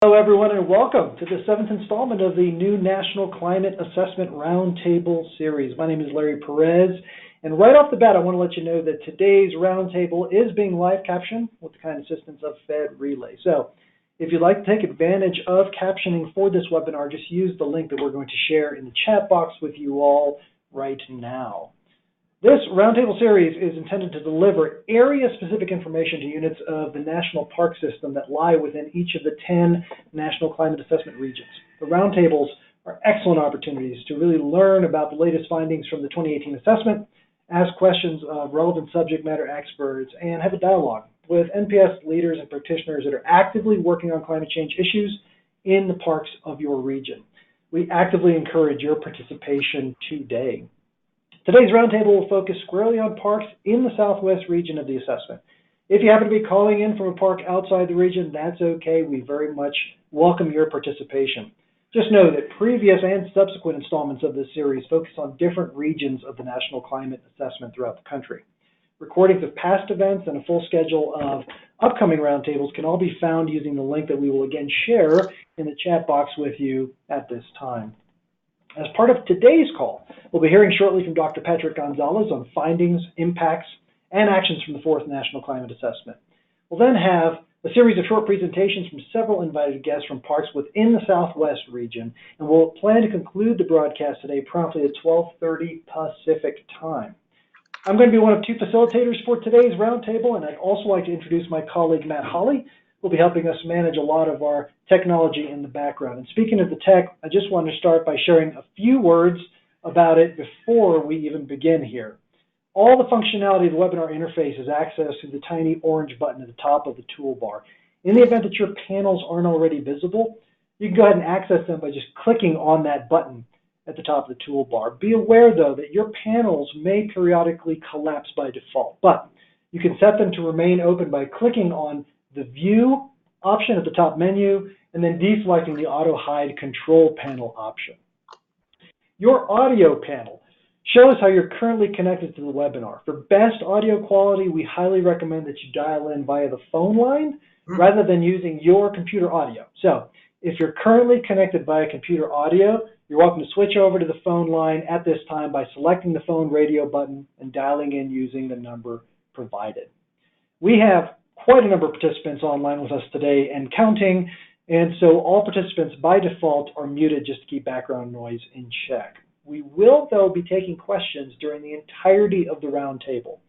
Hello, everyone, and welcome to the seventh installment of the new National Climate Assessment Roundtable series. My name is Larry Perez, and right off the bat, I want to let you know that today's roundtable is being live captioned with the kind assistance of Fed Relay. So, if you'd like to take advantage of captioning for this webinar, just use the link that we're going to share in the chat box with you all right now. This roundtable series is intended to deliver area-specific information to units of the National Park System that lie within each of the 10 National Climate Assessment regions. The roundtables are excellent opportunities to really learn about the latest findings from the 2018 assessment, ask questions of relevant subject matter experts, and have a dialogue with NPS leaders and practitioners that are actively working on climate change issues in the parks of your region. We actively encourage your participation today. Today's roundtable will focus squarely on parks in the southwest region of the assessment. If you happen to be calling in from a park outside the region, that's okay. We very much welcome your participation. Just know that previous and subsequent installments of this series focus on different regions of the National Climate Assessment throughout the country. Recordings of past events and a full schedule of upcoming roundtables can all be found using the link that we will again share in the chat box with you at this time. As part of today's call, we'll be hearing shortly from Dr. Patrick Gonzalez on findings, impacts, and actions from the fourth National Climate Assessment. We'll then have a series of short presentations from several invited guests from parks within the Southwest region, and we'll plan to conclude the broadcast today promptly at 12:30 Pacific time. I'm going to be one of two facilitators for today's roundtable, and I'd also like to introduce my colleague, Matt Hawley, will be helping us manage a lot of our technology in the background. And speaking of the tech, I just want to start by sharing a few words about it before we even begin here. All the functionality of the webinar interface is accessed through the tiny orange button at the top of the toolbar. In the event that your panels aren't already visible, you can go ahead and access them by just clicking on that button at the top of the toolbar. Be aware, though, that your panels may periodically collapse by default, but you can set them to remain open by clicking on the View option at the top menu, and then deselecting the Auto Hide Control Panel option. Your audio panel shows how you're currently connected to the webinar. For best audio quality, we highly recommend that you dial in via the phone line rather than using your computer audio. So, if you're currently connected via computer audio, you're welcome to switch over to the phone line at this time by selecting the phone radio button and dialing in using the number provided. We have quite a number of participants online with us today and counting, and so all participants by default are muted just to keep background noise in check. We will, though, be taking questions during the entirety of the roundtable.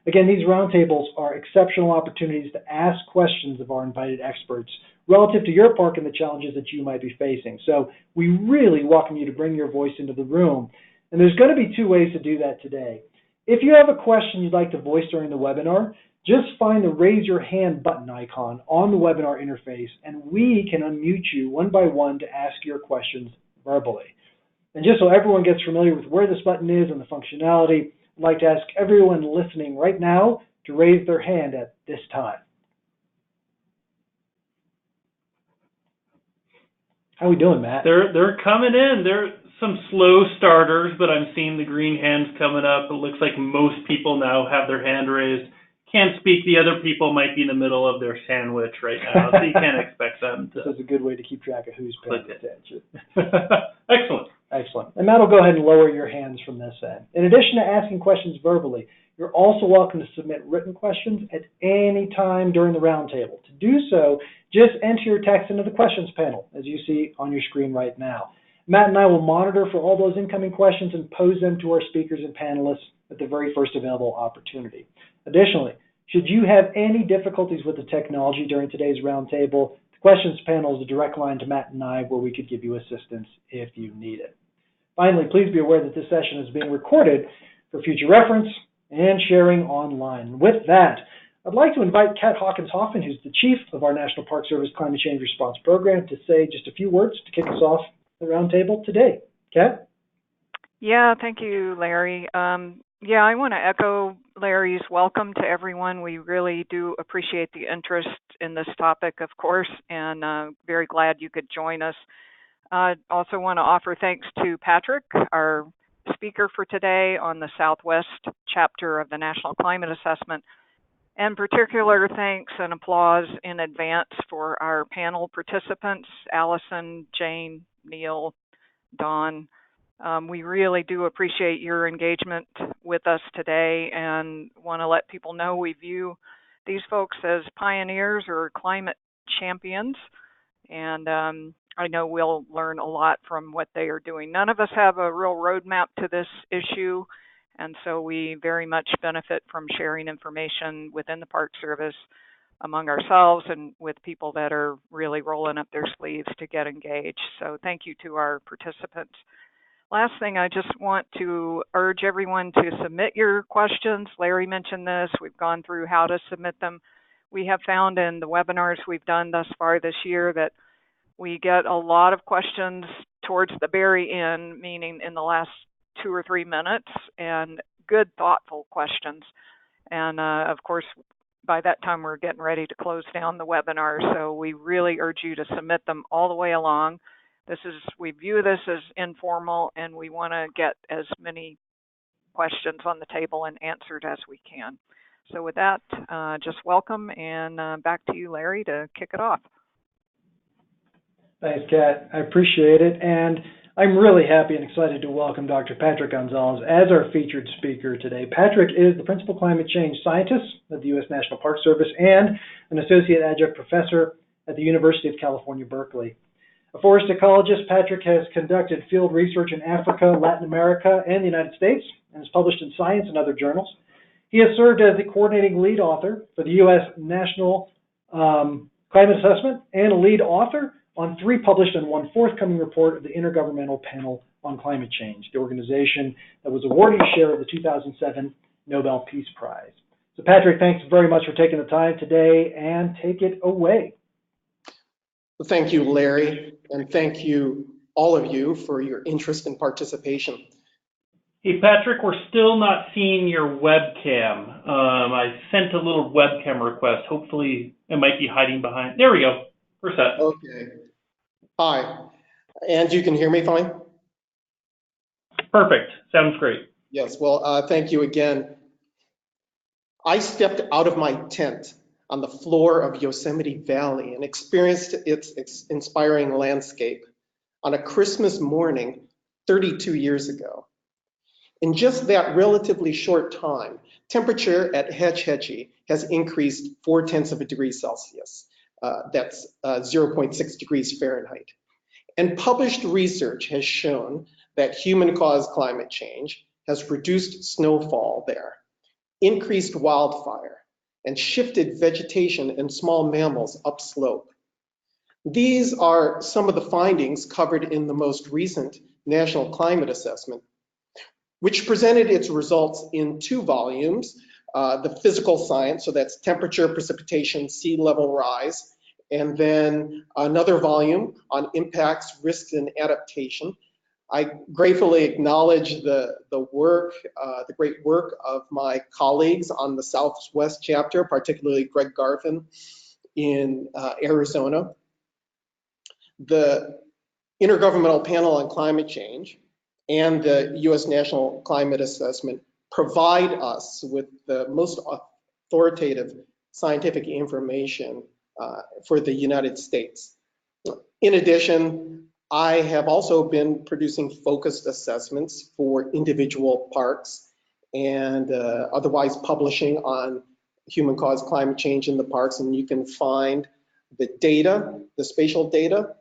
Again, these roundtables are exceptional opportunities to ask questions of our invited experts relative to your park and the challenges that you might be facing. So we really welcome you to bring your voice into the room, and there's going to be two ways to do that today. If you have a question you'd like to voice during the webinar, just find the raise your hand button icon on the webinar interface, and we can unmute you one by one to ask your questions verbally. And just so everyone gets familiar with where this button is and the functionality, I'd like to ask everyone listening right now to raise their hand at this time. How are we doing, Matt? They're coming in. There are some slow starters, but I'm seeing the green hands coming up. It looks like most people now have their hand raised. Can't speak. The other people might be in the middle of their sandwich right now, so you can't expect them to. This is a good way to keep track of who's paying attention. Excellent. Excellent. And Matt will go ahead and lower your hands from this end. In addition to asking questions verbally, you're also welcome to submit written questions at any time during the roundtable. To do so, just enter your text into the questions panel, as you see on your screen right now. Matt and I will monitor for all those incoming questions and pose them to our speakers and panelists at the very first available opportunity. Additionally, should you have any difficulties with the technology during today's roundtable, the questions panel is a direct line to Matt and I where we could give you assistance if you need it. Finally, please be aware that this session is being recorded for future reference and sharing online. With that, I'd like to invite Kat Hawkins-Hoffman, who's the Chief of our National Park Service Climate Change Response Program, to say just a few words to kick us off the roundtable today. Kat? Yeah, thank you, Larry. Yeah, I want to echo Larry's welcome to everyone. We really do appreciate the interest in this topic, of course, and very glad you could join us. I also want to offer thanks to Patrick, our speaker for today on the Southwest chapter of the National Climate Assessment. And particular thanks and applause in advance for our panel participants, Alison, Jane, Neil, Dawn. We really do appreciate your engagement with us today and want to let people know we view these folks as pioneers or climate champions. And I know we'll learn a lot from what they are doing. None of us have a real roadmap to this issue, and so we very much benefit from sharing information within the Park Service among ourselves and with people that are really rolling up their sleeves to get engaged. So thank you to our participants. Last thing, I just want to urge everyone to submit your questions. Larry mentioned this. We've gone through how to submit them. We have found in the webinars we've done thus far this year that we get a lot of questions towards the very end, meaning in the last 2 or 3 minutes, and good, thoughtful questions. And of course, by that time, we're getting ready to close down the webinar. So we really urge you to submit them all the way along. We view this as informal, and we want to get as many questions on the table and answered as we can. So with that, just welcome, and back to you, Larry, to kick it off. Thanks, Kat. I appreciate it. And I'm really happy and excited to welcome Dr. Patrick Gonzalez as our featured speaker today. Patrick is the Principal Climate Change Scientist at the U.S. National Park Service and an Associate Adjunct Professor at the University of California, Berkeley. A forest ecologist, Patrick has conducted field research in Africa, Latin America, and the United States, and has published in Science and other journals. He has served as the coordinating lead author for the U.S. National Climate Assessment and a lead author on 3 published and 1 forthcoming report of the Intergovernmental Panel on Climate Change, the organization that was awarded a share of the 2007 Nobel Peace Prize. So Patrick, thanks very much for taking the time today, and take it away. Well, thank you, Larry, and thank you, all of you, for your interest and participation. Hey, Patrick, we're still not seeing your webcam. I sent a little webcam request. Hopefully it might be hiding behind. There we go. We're set. Okay. Hi. And you can hear me fine? Perfect. Sounds great. Yes. Well, thank you again. I stepped out of my tent on the floor of Yosemite Valley and experienced its inspiring landscape on a Christmas morning 32 years ago. In just that relatively short time, temperature at Hetch Hetchy has increased 0.4 degrees Celsius. That's 0.6 degrees Fahrenheit. And published research has shown that human-caused climate change has reduced snowfall there, increased wildfire, and shifted vegetation and small mammals upslope. These are some of the findings covered in the most recent National Climate Assessment, which presented its results in 2 volumes, the physical science, so that's temperature, precipitation, sea level rise, and then another volume on impacts, risks, and adaptation. I gratefully acknowledge the great work of my colleagues on the Southwest chapter, particularly Greg Garfin in Arizona. The Intergovernmental Panel on Climate Change and the U.S. National Climate Assessment provide us with the most authoritative scientific information for the United States. In addition, I have also been producing focused assessments for individual parks and otherwise publishing on human-caused climate change in the parks, and you can find the data, the spatial data,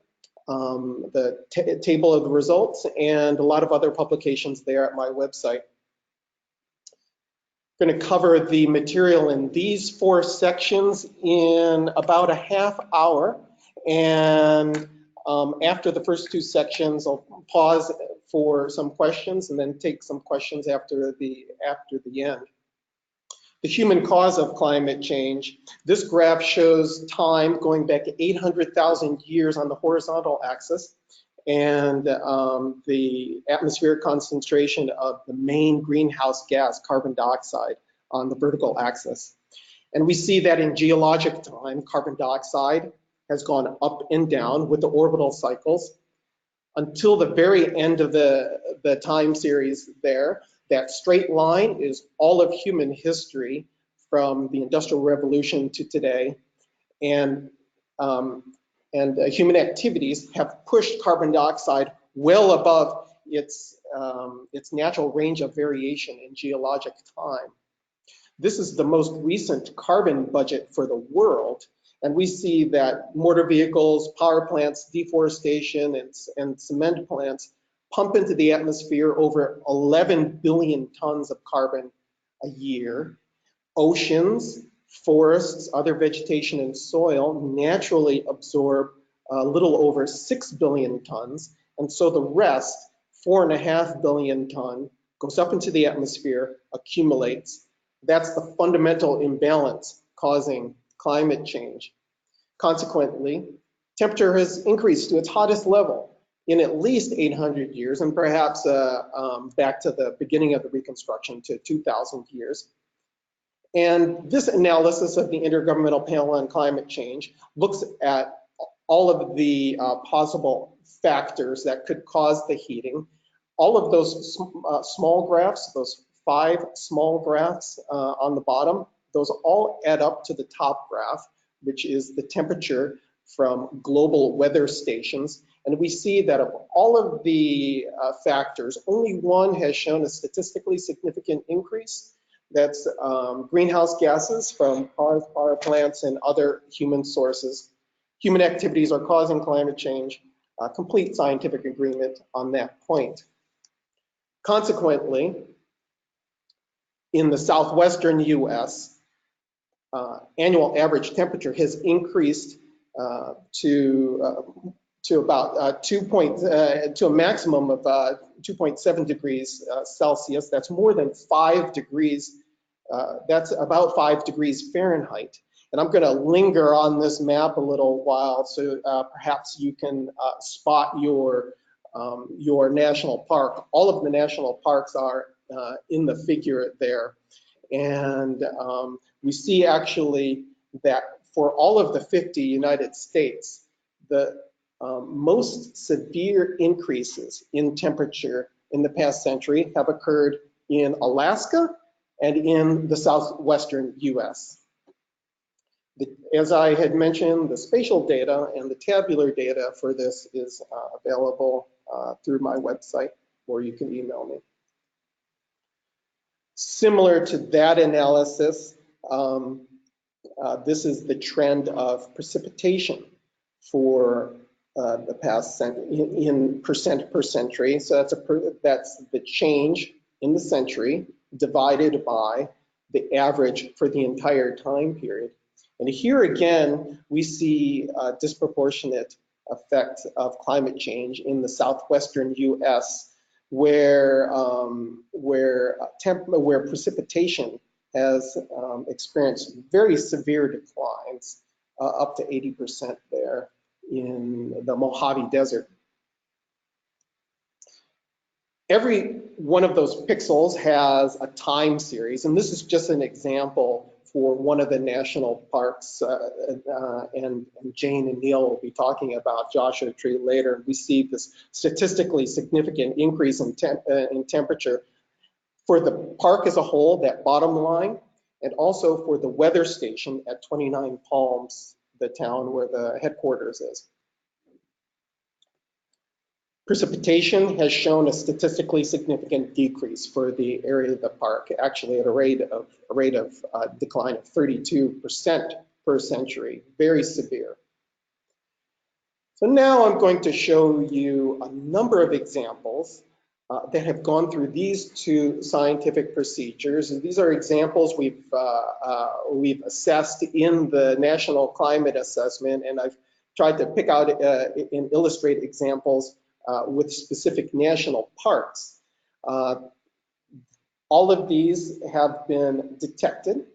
the table of the results, and a lot of other publications there at my website. I'm going to cover the material in these 4 sections in about a half hour, and after the first 2 sections, I'll pause for some questions and then take some questions after the end. The human cause of climate change. This graph shows time going back 800,000 years on the horizontal axis, and the atmospheric concentration of the main greenhouse gas, carbon dioxide, on the vertical axis. And we see that in geologic time, carbon dioxide has gone up and down with the orbital cycles until the very end of the time series there. That straight line is all of human history from the Industrial Revolution to today, and human activities have pushed carbon dioxide well above its natural range of variation in geologic time. This is the most recent carbon budget for the world, and we see that motor vehicles, power plants, deforestation, and cement plants pump into the atmosphere over 11 billion tons of carbon a year. Oceans, forests, other vegetation and soil naturally absorb a little over 6 billion tons, and so the rest, 4.5 billion ton, goes up into the atmosphere, accumulates. That's the fundamental imbalance causing climate change. Consequently, temperature has increased to its hottest level in at least 800 years, and perhaps back to the beginning of the Reconstruction to 2,000 years. And this analysis of the Intergovernmental Panel on Climate Change looks at all of the possible factors that could cause the heating. All of those small graphs, those 5 small graphs on the bottom, those all add up to the top graph, which is the temperature from global weather stations. And we see that of all of the factors, only one has shown a statistically significant increase. That's greenhouse gases from cars, power plants, and other human sources. Human activities are causing climate change. Complete scientific agreement on that point. Consequently, in the southwestern US, annual average temperature has increased to about to a maximum of 2.7 degrees Celsius. That's more than 5 degrees. That's about 5 degrees Fahrenheit. And I'm going to linger on this map a little while, so perhaps you can spot your national park. All of the national parks are in the figure there. And we see actually that for all of the 50 United States, the most severe increases in temperature in the past century have occurred in Alaska and in the southwestern US. As I had mentioned, the spatial data and the tabular data for this is available through my website, or you can email me. Similar to that analysis, this is the trend of precipitation for the past in percent per century. So that's the change in the century divided by the average for the entire time period. And here again, we see a disproportionate effect of climate change in the southwestern US, where precipitation has experienced very severe declines, up to 80% there in the Mojave Desert. Every one of those pixels has a time series, and this is just an example for one of the national parks, and Jane and Neil will be talking about Joshua Tree later. We see this statistically significant increase in temperature for the park as a whole, that bottom line, and also for the weather station at 29 Palms, the town where the headquarters is. Precipitation has shown a statistically significant decrease for the area of the park, actually at a rate of decline of 32% per century, very severe. So now I'm going to show you a number of examples that have gone through these 2 scientific procedures. And these are examples we've assessed in the National Climate Assessment, and I've tried to pick out and illustrate examples with specific national parks. All of these have been detected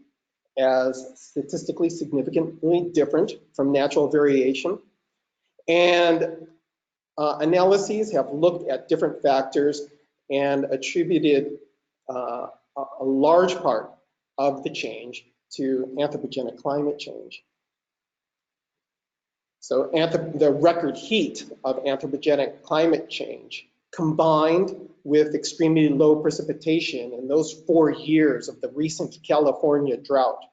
as statistically significantly different from natural variation. And analyses have looked at different factors and attributed a large part of the change to anthropogenic climate change. So the record heat of anthropogenic climate change combined with extremely low precipitation in those 4 years of the recent California drought.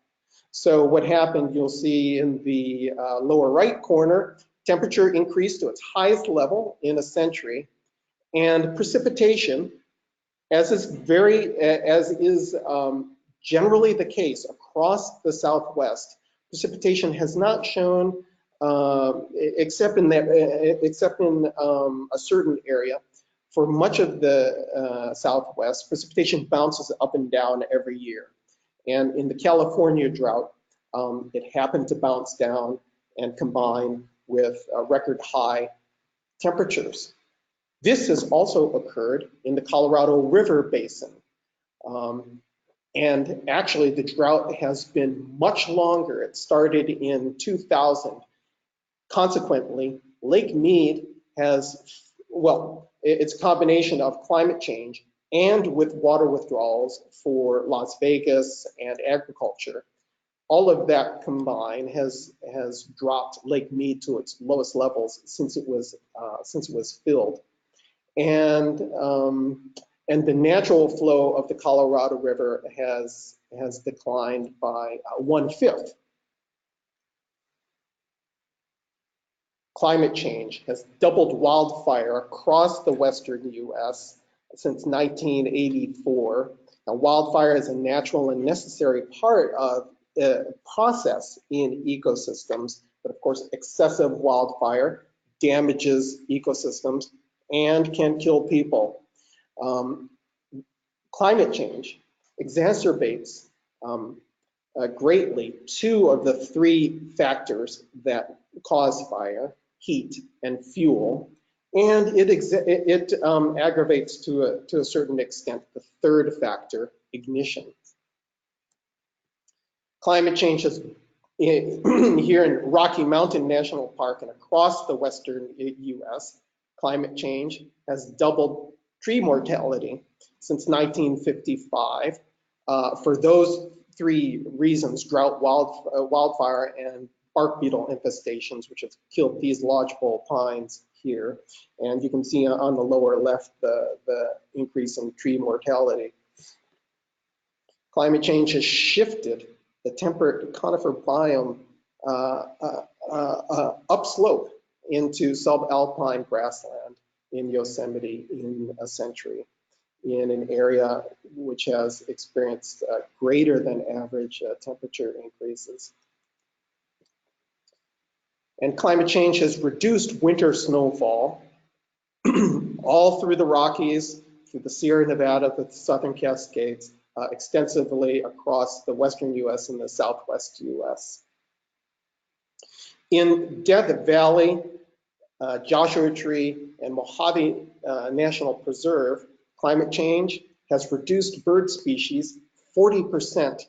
So what happened, you'll see in the lower right corner, temperature increased to its highest level in a century, and precipitation, as is generally the case across the Southwest, precipitation has not shown, except in a certain area, for much of the Southwest, precipitation bounces up and down every year. And in the California drought, it happened to bounce down and combine with record high temperatures. This has also occurred in the Colorado River Basin. And actually the drought has been much longer. It started in 2000. Consequently, Lake Mead has, well, it's a combination of climate change and with water withdrawals for Las Vegas and agriculture. All of that combined has dropped Lake Mead to its lowest levels since it was filled. And the natural flow of the Colorado River has declined by 1/5. Climate change has doubled wildfire across the western U.S. since 1984. Now, wildfire is a natural and necessary part of the process in ecosystems, but of course, excessive wildfire damages ecosystems and can kill people. Climate change exacerbates greatly 2 of the 3 factors that cause fire: heat and fuel, and it aggravates to a certain extent the 3rd factor, ignition. Climate change has, here in Rocky Mountain National Park and across the western U.S., climate change has doubled tree mortality since 1955 for those 3 reasons: drought, wildfire, and bark beetle infestations, which have killed these lodgepole pines here. And you can see on the lower left the increase in tree mortality. Climate change has shifted the temperate conifer biome upslope into subalpine grassland in Yosemite in a century, in an area which has experienced greater than average temperature increases. And climate change has reduced winter snowfall all through the Rockies, through the Sierra Nevada, the Southern Cascades, extensively across the western U.S. and the southwest U.S. In Death Valley, Joshua Tree, and Mojave National Preserve, climate change has reduced bird species 40%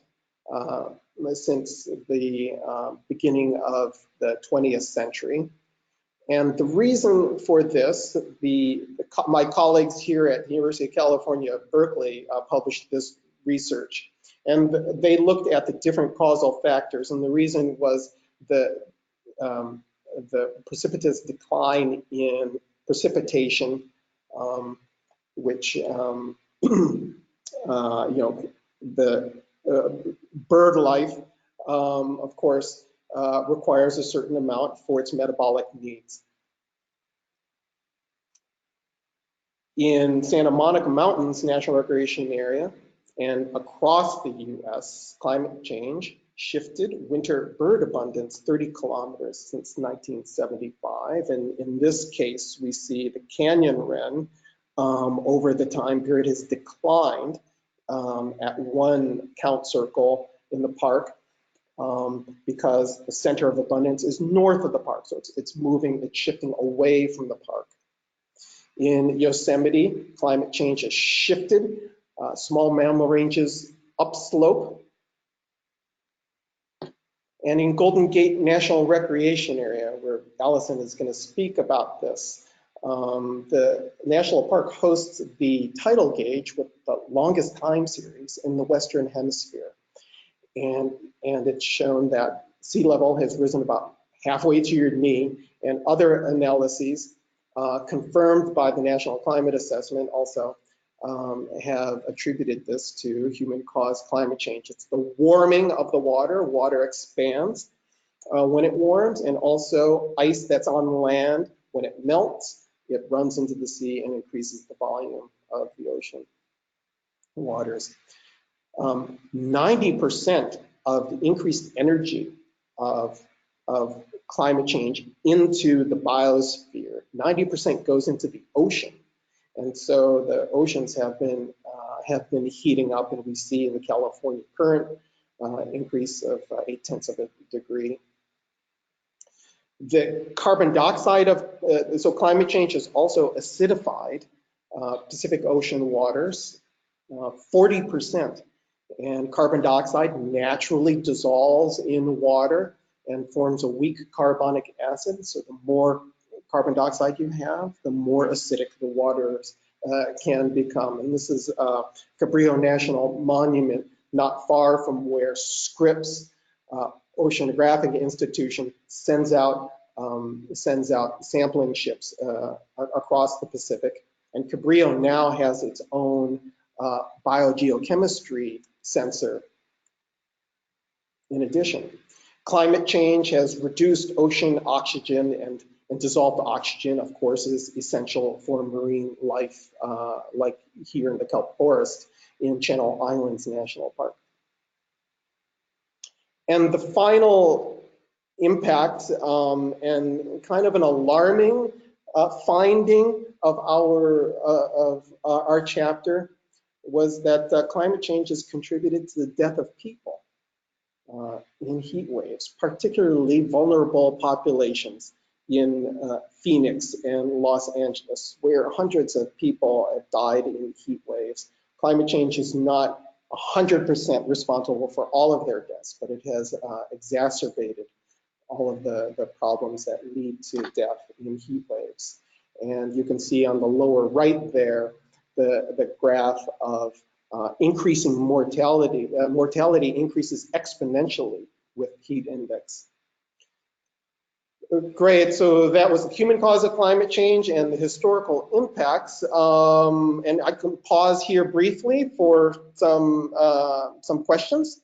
since the beginning of the 20th century. And the reason for this, my colleagues here at the University of California, Berkeley, published this research. And they looked at the different causal factors. And the reason was the precipitous decline in precipitation, which, the bird life, of course, requires a certain amount for its metabolic needs. In Santa Monica Mountains National Recreation Area and across the U.S., climate change shifted winter bird abundance 30 kilometers since 1975. And in this case, we see the canyon wren over the time period has declined at 1 count circle in the park because the center of abundance is north of the park. So it's moving, it's shifting away from the park. In Yosemite, climate change has shifted small mammal ranges upslope. And in Golden Gate National Recreation Area, where Alison is going to speak about this, the national park hosts the tidal gauge with the longest time series in the Western Hemisphere. And it's shown that sea level has risen about halfway to your knee, and other analyses confirmed by the National Climate Assessment also, have attributed this to human-caused climate change. It's the warming of the water. Water expands when it warms, and also ice that's on land, when it melts, it runs into the sea and increases the volume of the ocean waters. 90% of the increased energy of climate change into the biosphere, 90% goes into the ocean. And so the oceans have been heating up, and we see in the California current increase of 0.8 of a degree. The carbon dioxide so climate change has also acidified Pacific Ocean waters 40%. And carbon dioxide naturally dissolves in water and forms a weak carbonic acid. So the more carbon dioxide you have, the more acidic the waters can become. And this is Cabrillo National Monument, not far from where Scripps Oceanographic Institution sends out sampling ships across the Pacific. And Cabrillo now has its own biogeochemistry sensor. In addition, climate change has reduced ocean oxygen, and dissolved oxygen, of course, is essential for marine life, like here in the kelp forest in Channel Islands National Park. And the final impact, and kind of an alarming finding of our chapter, was that climate change has contributed to the death of people in heat waves, particularly vulnerable populations in Phoenix and Los Angeles, where hundreds of people have died in heat waves. Climate change is not 100% responsible for all of their deaths, but it has exacerbated all of the problems that lead to death in heat waves. And you can see on the lower right there, the graph of increasing mortality. Mortality increases exponentially with heat index. Great, so that was the human cause of climate change and the historical impacts. And I can pause here briefly for some questions.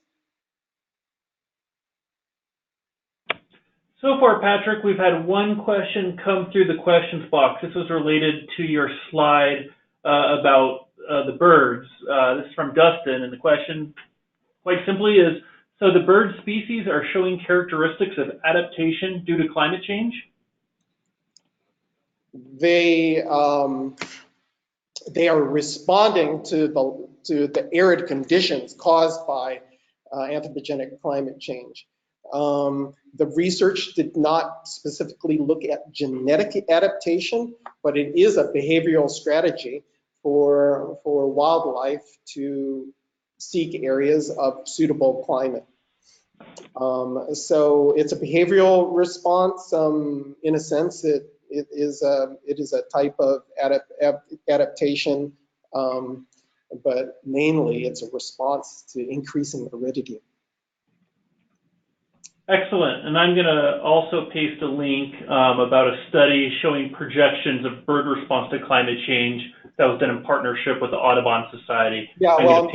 So far, Patrick, we've had one question come through the questions box. This was related to your slide about the birds. This is from Dustin, and the question, quite simply, is, so the bird species are showing characteristics of adaptation due to climate change? They are responding to the arid conditions caused by anthropogenic climate change. The research did not specifically look at genetic adaptation, but it is a behavioral strategy for wildlife to seek areas of suitable climate. So it's a behavioral response. In a sense, it is a type of adaptation, but mainly it's a response to increasing aridity. Excellent. And I'm going to also paste a link about a study showing projections of bird response to climate change that was done in partnership with the Audubon Society. Yeah, well,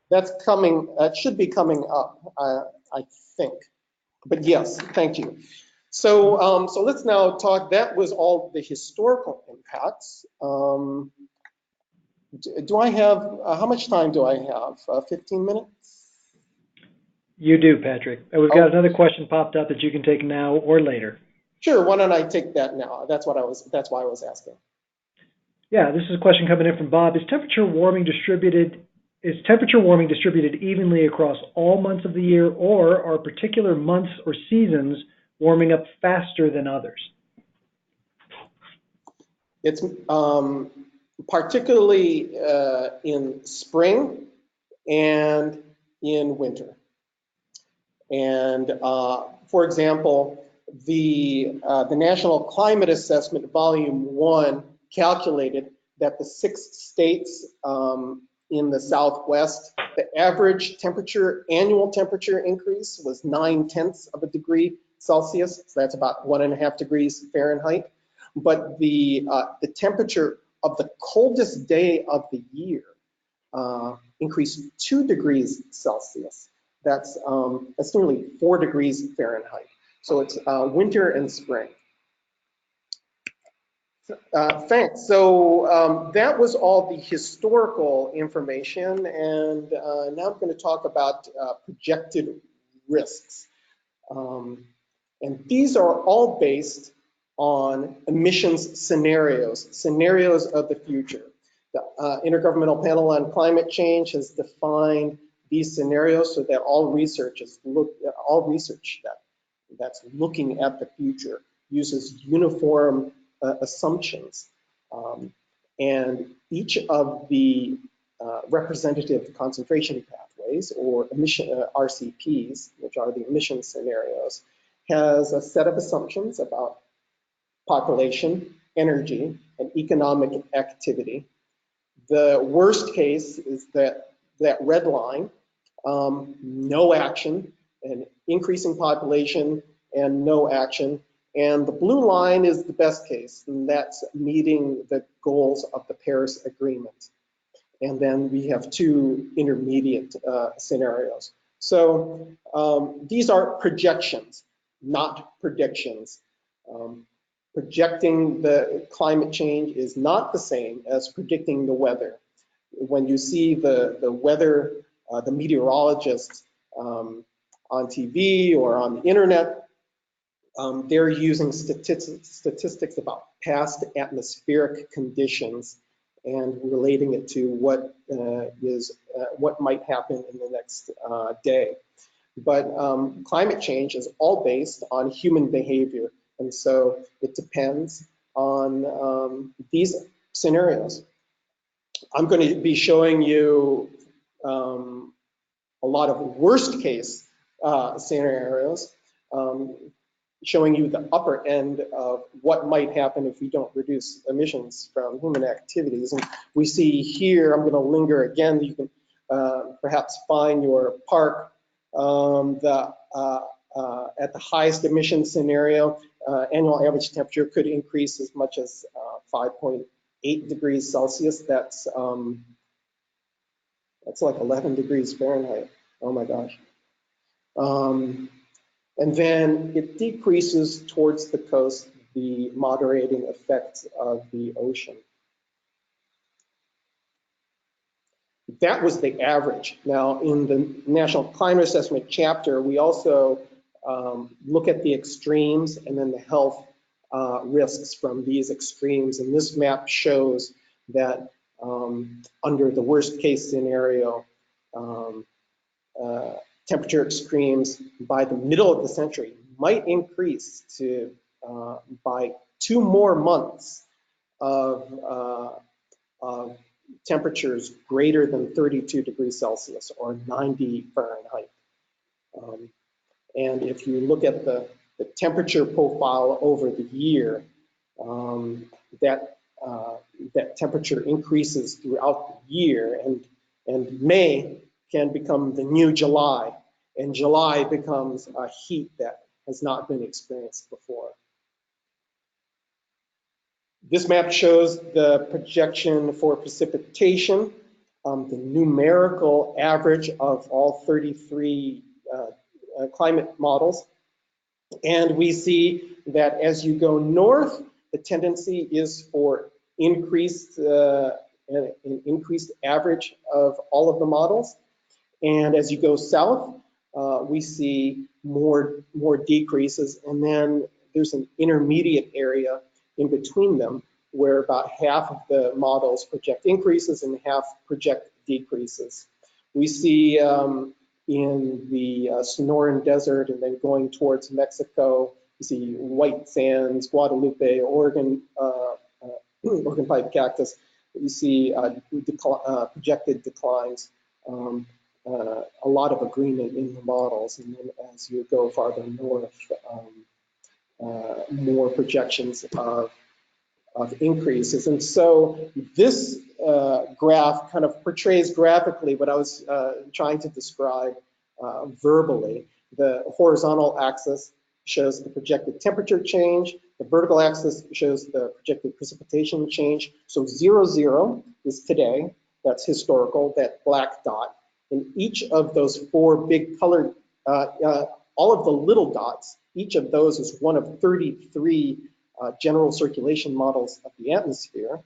that's coming. That should be coming up, I think. But yes, thank you. So, so let's now talk. That was all the historical impacts. Do I have? How much time do I have? 15 minutes. You do, Patrick. We've got another question popped up that you can take now or later. Sure. Why don't I take that now? That's why I was asking. Yeah, this is a question coming in from Bob. Is temperature warming distributed evenly across all months of the year, or are particular months or seasons warming up faster than others? It's particularly in spring and in winter. And for example, the National Climate Assessment Volume 1 calculated that the 6 states in the Southwest, the average annual temperature increase was 0.9 degrees Celsius. So that's about 1.5 degrees Fahrenheit. but the temperature of the coldest day of the year increased 2 degrees Celsius. That's nearly 4 degrees Fahrenheit. So it's winter and spring. Thanks. So that was all the historical information, and now I'm going to talk about projected risks. And these are all based on emissions scenarios of the future. The Intergovernmental Panel on Climate Change has defined these scenarios so that all research that's looking at the future uses uniform assumptions. And each of the representative concentration pathways, or emission RCPs, which are the emission scenarios, has a set of assumptions about population, energy, and economic activity. The worst case is that red line, no action, an increasing population, and no action. And the blue line is the best case, and that's meeting the goals of the Paris Agreement. And then we have 2 intermediate scenarios. So these are projections, not predictions. Projecting the climate change is not the same as predicting the weather. When you see the weather, the meteorologists on TV or on the internet, they're using statistics about past atmospheric conditions and relating it to what might happen in the next day. But climate change is all based on human behavior, and so it depends on these scenarios. I'm going to be showing you a lot of worst case scenarios, showing you the upper end of what might happen if we don't reduce emissions from human activities. And we see here, I'm going to linger again, you can perhaps find your park at the highest emission scenario. Annual average temperature could increase as much as 5.8 degrees Celsius. That's like 11 degrees Fahrenheit. Oh my gosh. And then it decreases towards the coast, the moderating effects of the ocean. That was the average. Now, in the National Climate Assessment chapter, we also look at the extremes and then the health risks from these extremes. And this map shows that under the worst case scenario, temperature extremes by the middle of the century might increase to by 2 more months of temperatures greater than 32 degrees Celsius or 90 Fahrenheit. And if you look at the temperature profile over the year, that temperature increases throughout the year, and May can become the new July, and July becomes a heat that has not been experienced before. This map shows the projection for precipitation, the numerical average of all 33 climate models. And we see that as you go north, the tendency is for an increased average of all of the models. And as you go south, we see more decreases, and then there's an intermediate area in between them where about half of the models project increases and half project decreases. We see in the Sonoran Desert and then going towards Mexico, you see white sands, Guadalupe, Oregon pipe cactus. You see projected declines. A lot of agreement in the models, and then as you go farther north, more projections of increases. And so this graph kind of portrays graphically what I was trying to describe verbally. The horizontal axis shows the projected temperature change. The vertical axis shows the projected precipitation change. So 0, 0 is today. That's historical, that black dot. And each of those 4 big colored, all of the little dots, each of those is one of 33 general circulation models of the atmosphere.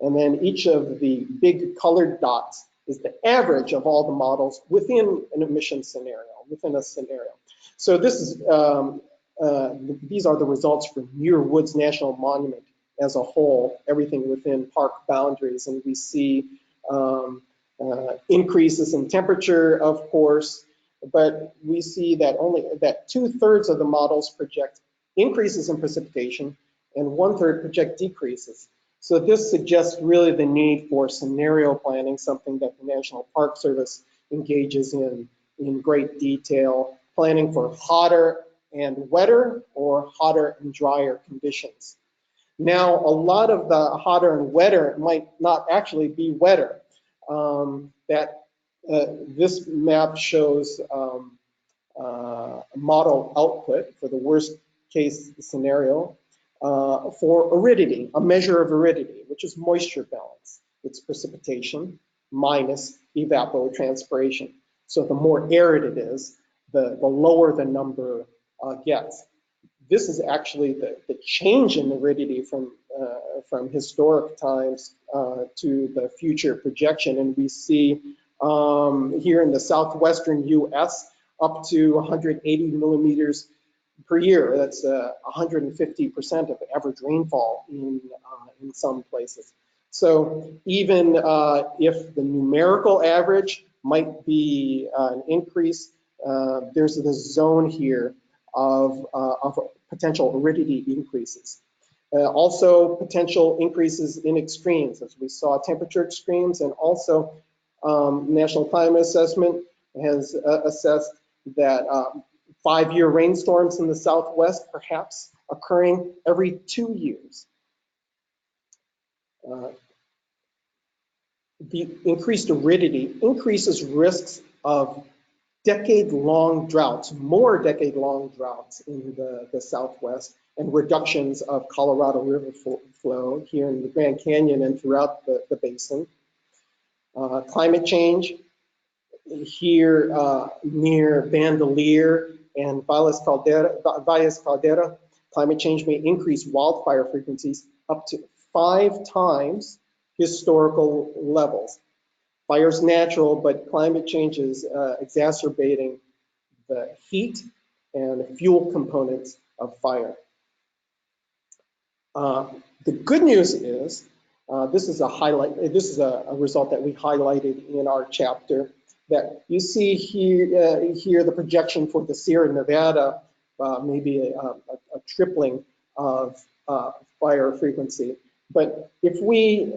And then each of the big colored dots is the average of all the models within an emission scenario, within a scenario. So this is, these are the results for Muir Woods National Monument as a whole, everything within park boundaries. And we see increases in temperature, of course, but we see that only that 2/3 of the models project increases in precipitation and 1/3 project decreases. So this suggests really the need for scenario planning, something that the National Park Service engages in great detail, planning for hotter and wetter or hotter and drier conditions. Now, a lot of the hotter and wetter might not actually be wetter. This map shows model output for the worst case scenario for aridity, a measure of aridity, which is moisture balance. It's precipitation minus evapotranspiration. So the more arid it is, the lower the number gets. This is actually the change in aridity from historic times to the future projection. And we see here in the southwestern US up to 180 millimeters per year. That's 150% of average rainfall in some places. So even if the numerical average might be an increase, there's this zone here of potential aridity increases. Also potential increases in extremes, as we saw temperature extremes, and also National Climate Assessment has assessed that 5-year rainstorms in the Southwest perhaps occurring every 2 years. The increased aridity increases risks of decade-long droughts, more decade-long droughts in the Southwest, and reductions of Colorado River flow here in the Grand Canyon and throughout the basin. Climate change here near Bandelier and Valles Caldera, climate change may increase wildfire frequencies up to 5 times historical levels. Fire is natural, but climate change is exacerbating the heat and the fuel components of fire. The good news is, this is a result that we highlighted in our chapter, that you see here the projection for the Sierra Nevada, maybe a tripling of fire frequency. But if we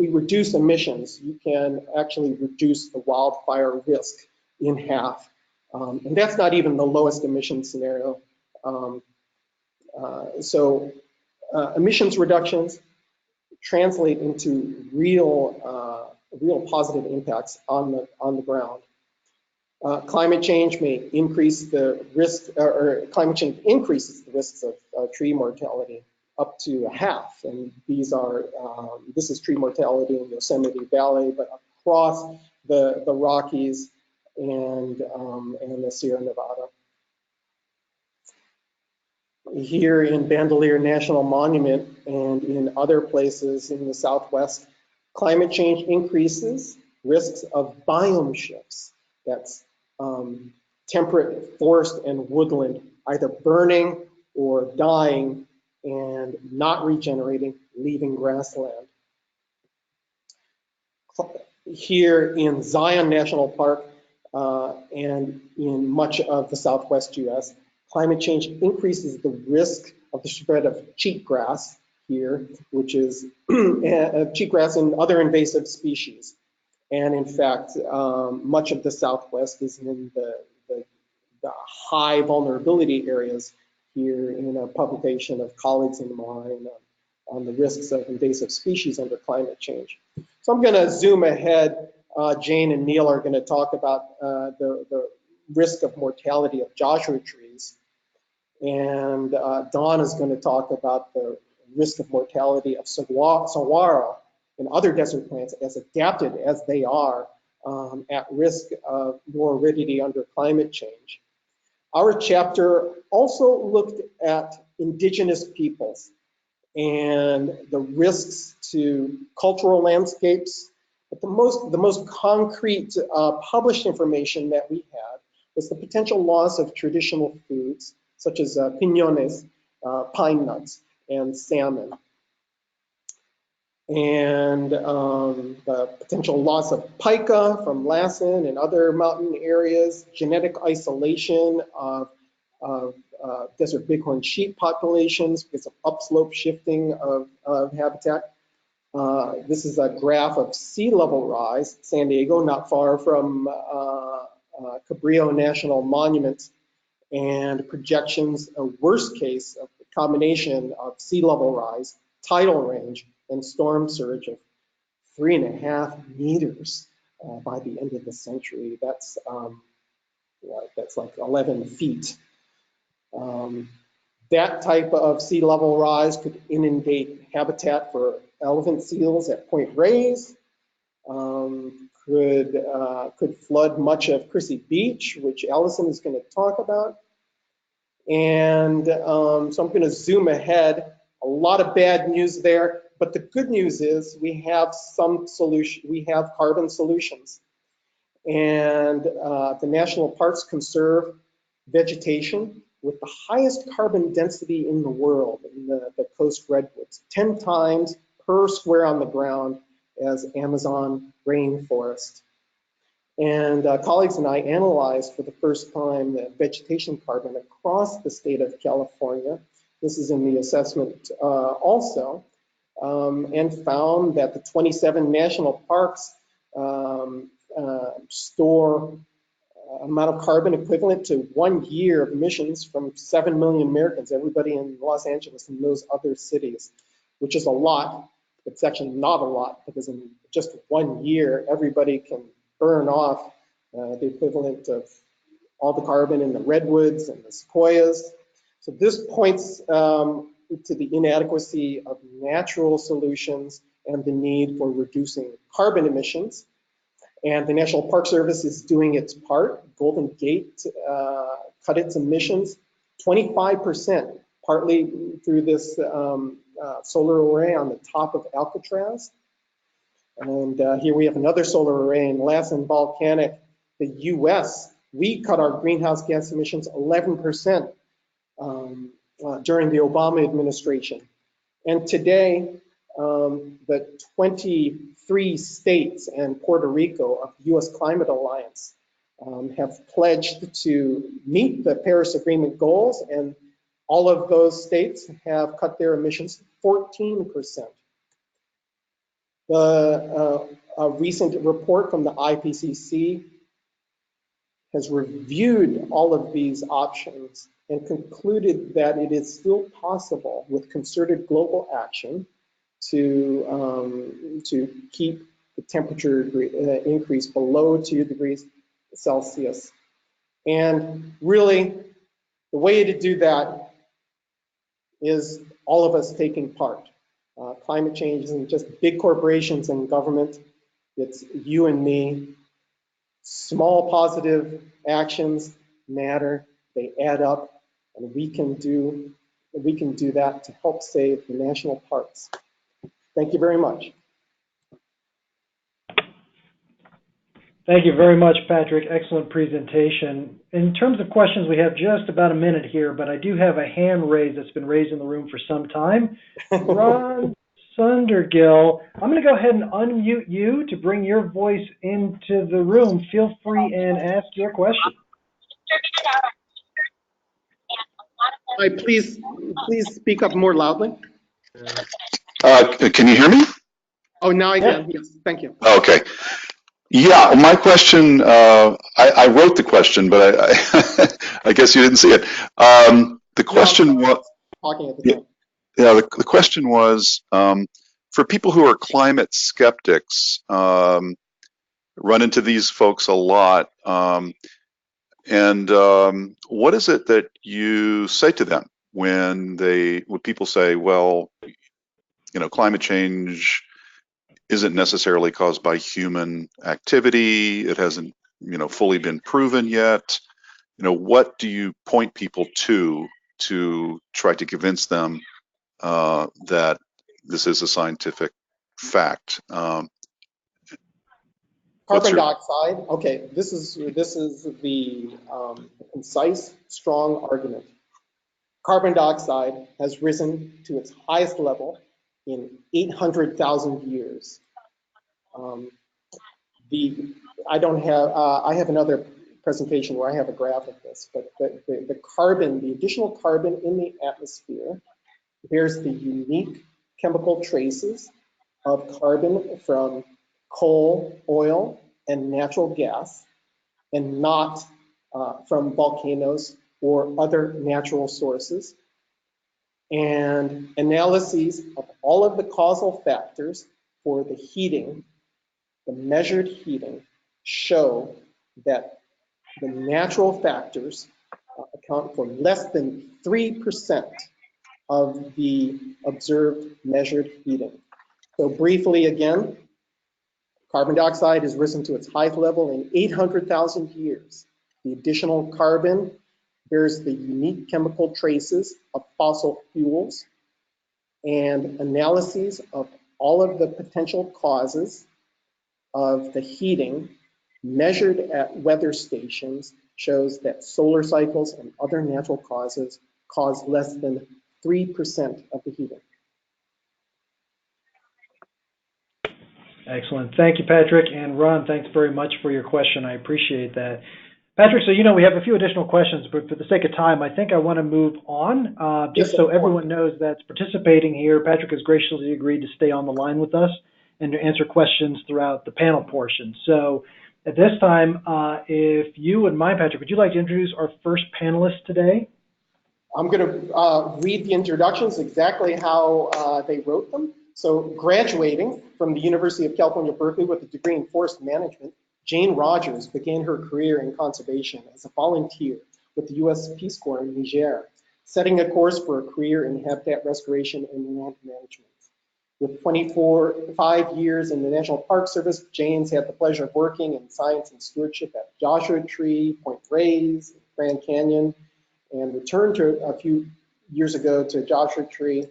reduce emissions, you can actually reduce the wildfire risk in half. And that's not even the lowest emission scenario. Emissions reductions translate into real positive impacts on the ground. Climate change may increase the risk, or climate change increases the risks of tree mortality up to half, and this is tree mortality in Yosemite Valley, but across the Rockies and the Sierra Nevada. Here in Bandelier National Monument and in other places in the Southwest, climate change increases risks of biome shifts. That's temperate forest and woodland either burning or dying and not regenerating, leaving grassland. Here in Zion National Park and in much of the Southwest US, climate change increases the risk of the spread of cheatgrass here, which is cheatgrass and other invasive species. And in fact, much of the Southwest is in the high vulnerability areas here in a publication of colleagues of mine on the risks of invasive species under climate change. So I'm going to zoom ahead. Jane and Neil are going to talk about the risk of mortality of Joshua trees. And Don is going to talk about the risk of mortality of saguaro and other desert plants, as adapted as they are, at risk of more aridity under climate change. Our chapter also looked at indigenous peoples and the risks to cultural landscapes. But the most concrete published information that we had was the potential loss of traditional foods, such as piñones, pine nuts, and salmon. And the potential loss of pica from Lassen and other mountain areas, genetic isolation of desert bighorn sheep populations because of upslope shifting of habitat. This is a graph of sea level rise, San Diego, not far from Cabrillo National Monument, and projections, a worst case of the combination of sea level rise, tidal range, and storm surge of 3.5 meters by the end of the century. That's like 11 feet. That type of sea level rise could inundate habitat for elephant seals at Point Reyes, could flood much of Crissy Beach, which Alison is going to talk about. And so I'm going to zoom ahead. A lot of bad news there, but the good news is we have some solution. We have carbon solutions, and the national parks conserve vegetation with the highest carbon density in the world in the coast redwoods, 10 times per square on the ground as Amazon rainforest. And colleagues and I analyzed for the first time the vegetation carbon across the state of California. This is in the assessment also, and found that the 27 national parks store amount of carbon equivalent to 1 year of emissions from 7 million Americans, everybody in Los Angeles and those other cities, which is a lot. It's actually not a lot, because in just 1 year, everybody can burn off the equivalent of all the carbon in the redwoods and the sequoias. So this points to the inadequacy of natural solutions and the need for reducing carbon emissions. And the National Park Service is doing its part. Golden Gate cut its emissions 25%, partly through this solar array on the top of Alcatraz. And here we have another solar array in Lassen Volcanic, the US. We cut our greenhouse gas emissions 11% during the Obama administration. And today, the 23 states and Puerto Rico of the US Climate Alliance have pledged to meet the Paris Agreement goals, and all of those states have cut their emissions 14%. A recent report from the IPCC has reviewed all of these options and concluded that it is still possible with concerted global action to keep the temperature increase below 2 degrees Celsius. And really, the way to do that is all of us taking part. Climate change isn't just big corporations and government, it's you and me. Small positive actions matter, they add up, and we can do that to help save the national parks. Thank you very much. Thank you very much, Patrick. Excellent presentation. In terms of questions, we have just about a minute here, but I do have a hand raised that's been raised in the room for some time. Ron Sundergill, I'm going to go ahead and unmute you to bring your voice into the room. Feel free and ask your question. Hi, please speak up more loudly. Can you hear me? Oh, now I can. Yes, thank you. Okay. Yeah, my question, I wrote the question, but I guess you didn't see it. The question was, Talking at the time. yeah, the question was, for people who are climate skeptics, run into these folks a lot. And what is it that you say to them when people say, well, climate change isn't necessarily caused by human activity. It hasn't, fully been proven yet. What do you point people to try to convince them that this is a scientific fact? Carbon dioxide. Okay, this is the concise, strong argument. Carbon dioxide has risen to its highest level in 800,000 years. I have another presentation where I have a graph of this, but the carbon, the additional carbon in the atmosphere bears the unique chemical traces of carbon from coal, oil, and natural gas, and not from volcanoes or other natural sources. And analyses of all of the causal factors for the heating, the measured heating, show that the natural factors account for less than 3% of the observed measured heating. So briefly again, carbon dioxide has risen to its highest level in 800,000 years. The additional carbon bears the unique chemical traces of fossil fuels, and analyses of all of the potential causes of the heating measured at weather stations shows that solar cycles and other natural causes cause less than 3% of the heating. Excellent. Thank you, Patrick. And Ron, thanks very much for your question. I appreciate that. Patrick, so we have a few additional questions, but for the sake of time, I think I want to move on. Just so everyone knows that's participating here, Patrick has graciously agreed to stay on the line with us and to answer questions throughout the panel portion. So at this time, if you wouldn't mind, Patrick, would you like to introduce our first panelist today? I'm going to read the introductions exactly how they wrote them. So graduating from the University of California, Berkeley with a degree in forest management, Jane Rodgers began her career in conservation as a volunteer with the U.S. Peace Corps in Niger, setting a course for a career in habitat restoration and land management. With 5 years in the National Park Service, Jane's had the pleasure of working in science and stewardship at Joshua Tree, Point Reyes, Grand Canyon, and returned a few years ago to Joshua Tree,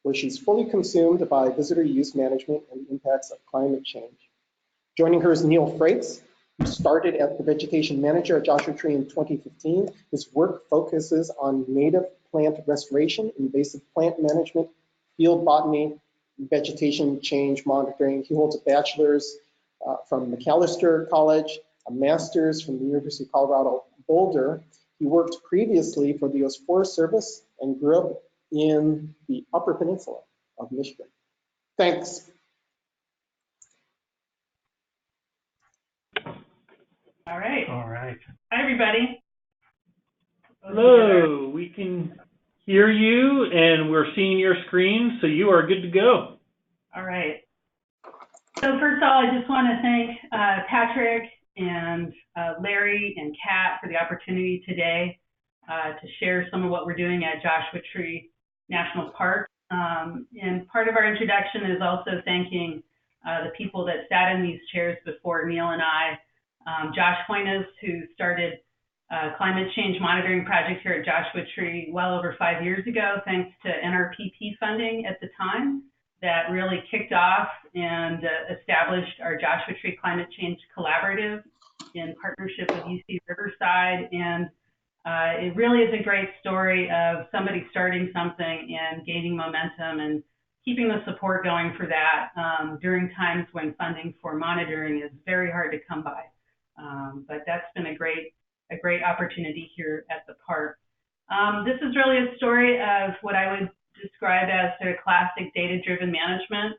where she's fully consumed by visitor use management and the impacts of climate change. Joining her is Neil Frakes, who started as the vegetation manager at Joshua Tree in 2015. His work focuses on native plant restoration, invasive plant management, field botany, vegetation change monitoring. He holds a bachelor's from Macalester College, a master's from the University of Colorado Boulder. He worked previously for the U.S. Forest Service and grew up in the Upper Peninsula of Michigan. Thanks. All right. All right. Hi, everybody. Hello, we can hear you and we're seeing your screen, so you are good to go. All right. So first of all, I just want to thank Patrick and Larry and Kat for the opportunity today to share some of what we're doing at Joshua Tree National Park. And part of our introduction is also thanking the people that sat in these chairs before Neil and I. Josh Hoynes, who started climate change monitoring project here at Joshua Tree well over 5 years ago, thanks to NRPP funding at the time that really kicked off and established our Joshua Tree Climate Change Collaborative in partnership with UC Riverside. And it really is a great story of somebody starting something and gaining momentum and keeping the support going for that during times when funding for monitoring is very hard to come by. But that's been a great opportunity here at the park. This is really a story of what I would describe as sort of classic data-driven management.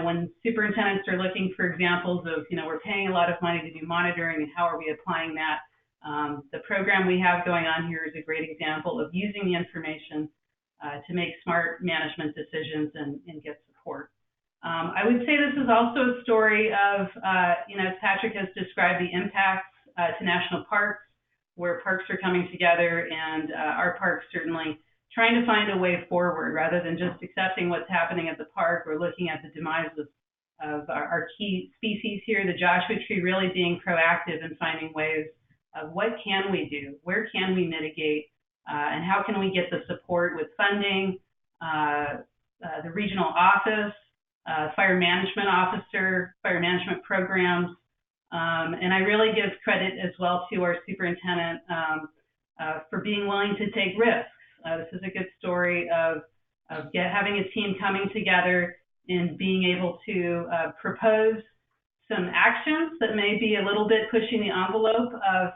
When superintendents are looking for examples of, we're paying a lot of money to do monitoring and how are we applying that, the program we have going on here is a great example of using the information to make smart management decisions and get support. I would say this is also a story of, as Patrick has described, the impacts to national parks. where parks are coming together, and our park certainly trying to find a way forward rather than just accepting what's happening at the park or looking at the demise of our key species here, the Joshua tree, really being proactive and finding ways of what can we do, where can we mitigate, and how can we get the support with funding, the regional office, fire management officer, fire management programs, and I really give credit as well to our superintendent for being willing to take risks. This is a good story of having a team coming together and being able to propose some actions that may be a little bit pushing the envelope of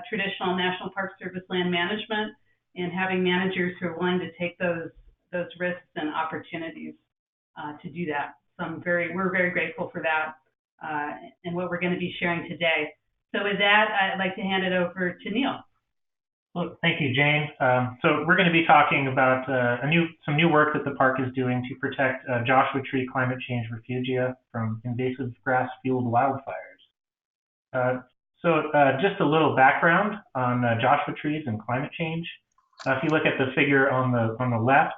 traditional National Park Service land management, and having managers who are willing to take those risks and opportunities to do that. So we're very grateful for that and what we're going to be sharing today. So with that, I'd like to hand it over to Neil. Well, thank you, Jane. So we're going to be talking about some new work that the park is doing to protect Joshua Tree climate change refugia from invasive grass-fueled wildfires. Just a little background on Joshua trees and climate change. If you look at the figure on the left,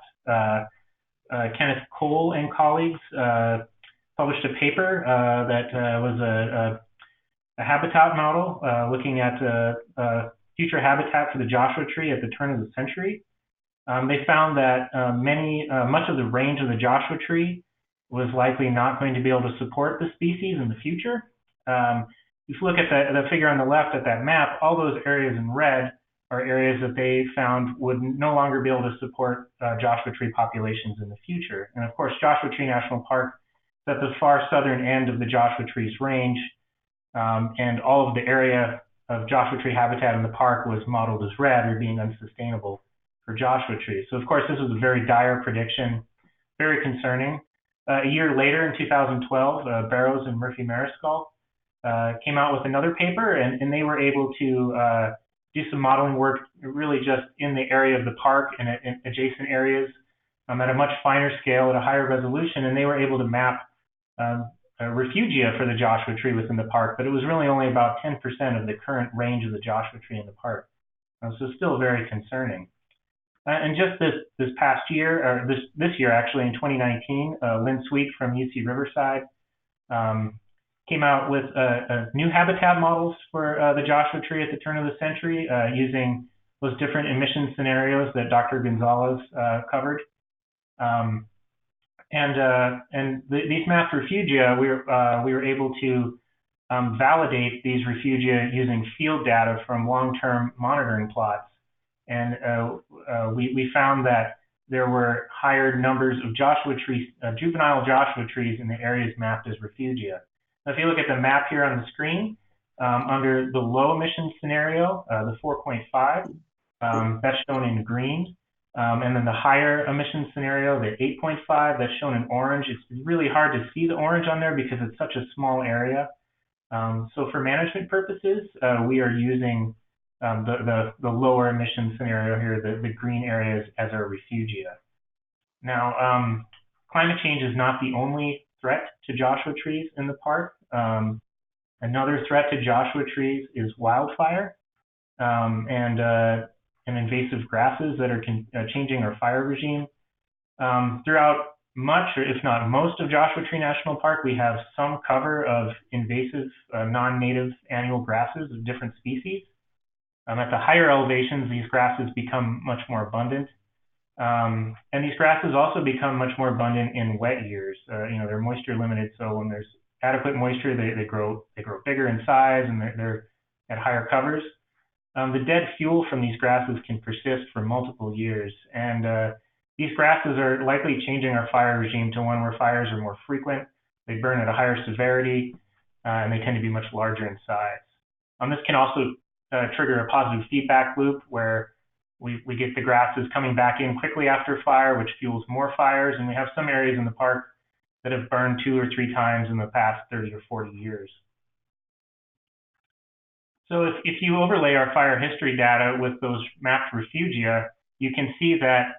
Kenneth Cole and colleagues published a paper that was a habitat model looking at future habitat for the Joshua tree at the turn of the century. They found that much of the range of the Joshua tree was likely not going to be able to support the species in the future. If you look at the figure on the left at that map, all those areas in red are areas that they found would no longer be able to support Joshua tree populations in the future. And of course, Joshua Tree National Park is at the far southern end of the Joshua tree's range, and all of the area of Joshua tree habitat in the park was modeled as red, or being unsustainable for Joshua trees. So of course, this was a very dire prediction, very concerning. A year later, in 2012, Barrows and Murphy Mariscal came out with another paper, and they were able to do some modeling work really just in the area of the park and in adjacent areas at a much finer scale, at a higher resolution, and they were able to map a refugia for the Joshua tree within the park, but it was really only about 10% of the current range of the Joshua tree in the park. So still very concerning. And just this past year, or this year actually, in 2019, Lynn Sweet from UC Riverside came out with new habitat models for the Joshua tree at the turn of the century, using those different emission scenarios that Dr. Gonzalez covered. These mapped refugia, we were able to validate these refugia using field data from long-term monitoring plots. And we found that there were higher numbers of Joshua trees, juvenile Joshua trees in the areas mapped as refugia. Now, if you look at the map here on the screen, under the low emission scenario, the 4.5, that's shown in green. And then the higher emission scenario, the 8.5, that's shown in orange. It's really hard to see the orange on there because it's such a small area. So for management purposes, we are using the lower emission scenario here, the green areas, as our refugia. Now, climate change is not the only threat to Joshua trees in the park. Another threat to Joshua trees is wildfire and invasive grasses that are changing our fire regime. Throughout much, or if not most, of Joshua Tree National Park, we have some cover of invasive, non-native annual grasses of different species. At the higher elevations, these grasses become much more abundant. And these grasses also become much more abundant in wet years. They're moisture limited, so when there's adequate moisture, they grow bigger in size, and they're at higher covers. The dead fuel from these grasses can persist for multiple years, and these grasses are likely changing our fire regime to one where fires are more frequent, they burn at a higher severity, and they tend to be much larger in size. This can also trigger a positive feedback loop where we get the grasses coming back in quickly after fire, which fuels more fires, and we have some areas in the park that have burned 2 or 3 times in the past 30 or 40 years. So if you overlay our fire history data with those mapped refugia, you can see that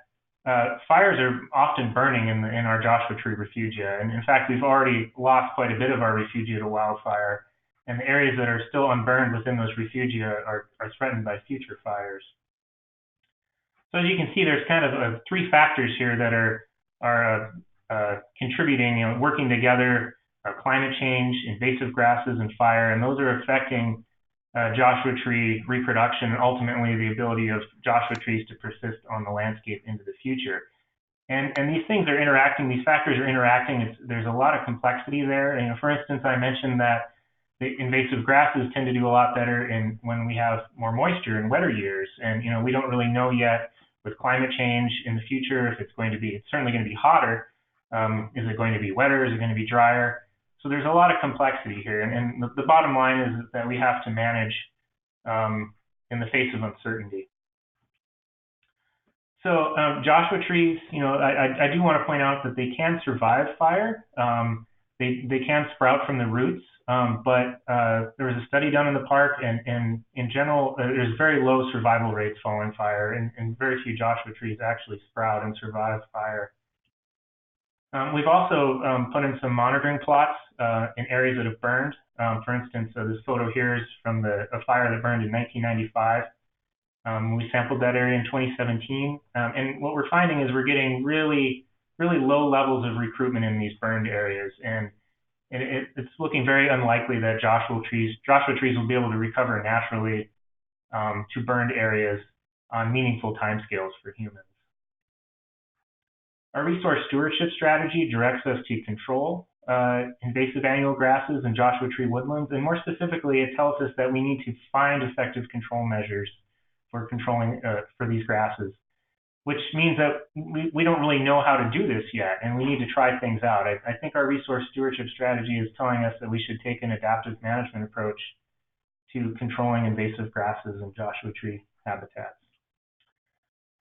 fires are often burning in our Joshua Tree refugia. And in fact, we've already lost quite a bit of our refugia to wildfire. and the areas that are still unburned within those refugia are threatened by future fires. So as you can see, there's kind of three factors here that are contributing, working together: climate change, invasive grasses, and fire, and those are affecting Joshua tree reproduction and ultimately the ability of Joshua trees to persist on the landscape into the future. And these things are interacting, these factors are interacting. There's a lot of complexity there. For instance, I mentioned that the invasive grasses tend to do a lot better when we have more moisture and wetter years. And we don't really know yet with climate change in the future if it's certainly going to be hotter. Is it going to be wetter? Is it going to be drier? So there's a lot of complexity here. And the bottom line is that we have to manage in the face of uncertainty. So Joshua trees, I do want to point out that they can survive fire. They can sprout from the roots, but there was a study done in the park, and in general, there's very low survival rates following fire, and very few Joshua trees actually sprout and survive fire. We've also put in some monitoring plots in areas that have burned. For instance, this photo here is from a fire that burned in 1995. We sampled that area in 2017, and what we're finding is we're getting really, really low levels of recruitment in these burned areas, and it's looking very unlikely that Joshua trees will be able to recover naturally to burned areas on meaningful timescales for humans. Our resource stewardship strategy directs us to control invasive annual grasses and Joshua tree woodlands, and more specifically, it tells us that we need to find effective control measures for controlling for these grasses, which means that we don't really know how to do this yet, and we need to try things out. I think our resource stewardship strategy is telling us that we should take an adaptive management approach to controlling invasive grasses and Joshua tree habitats.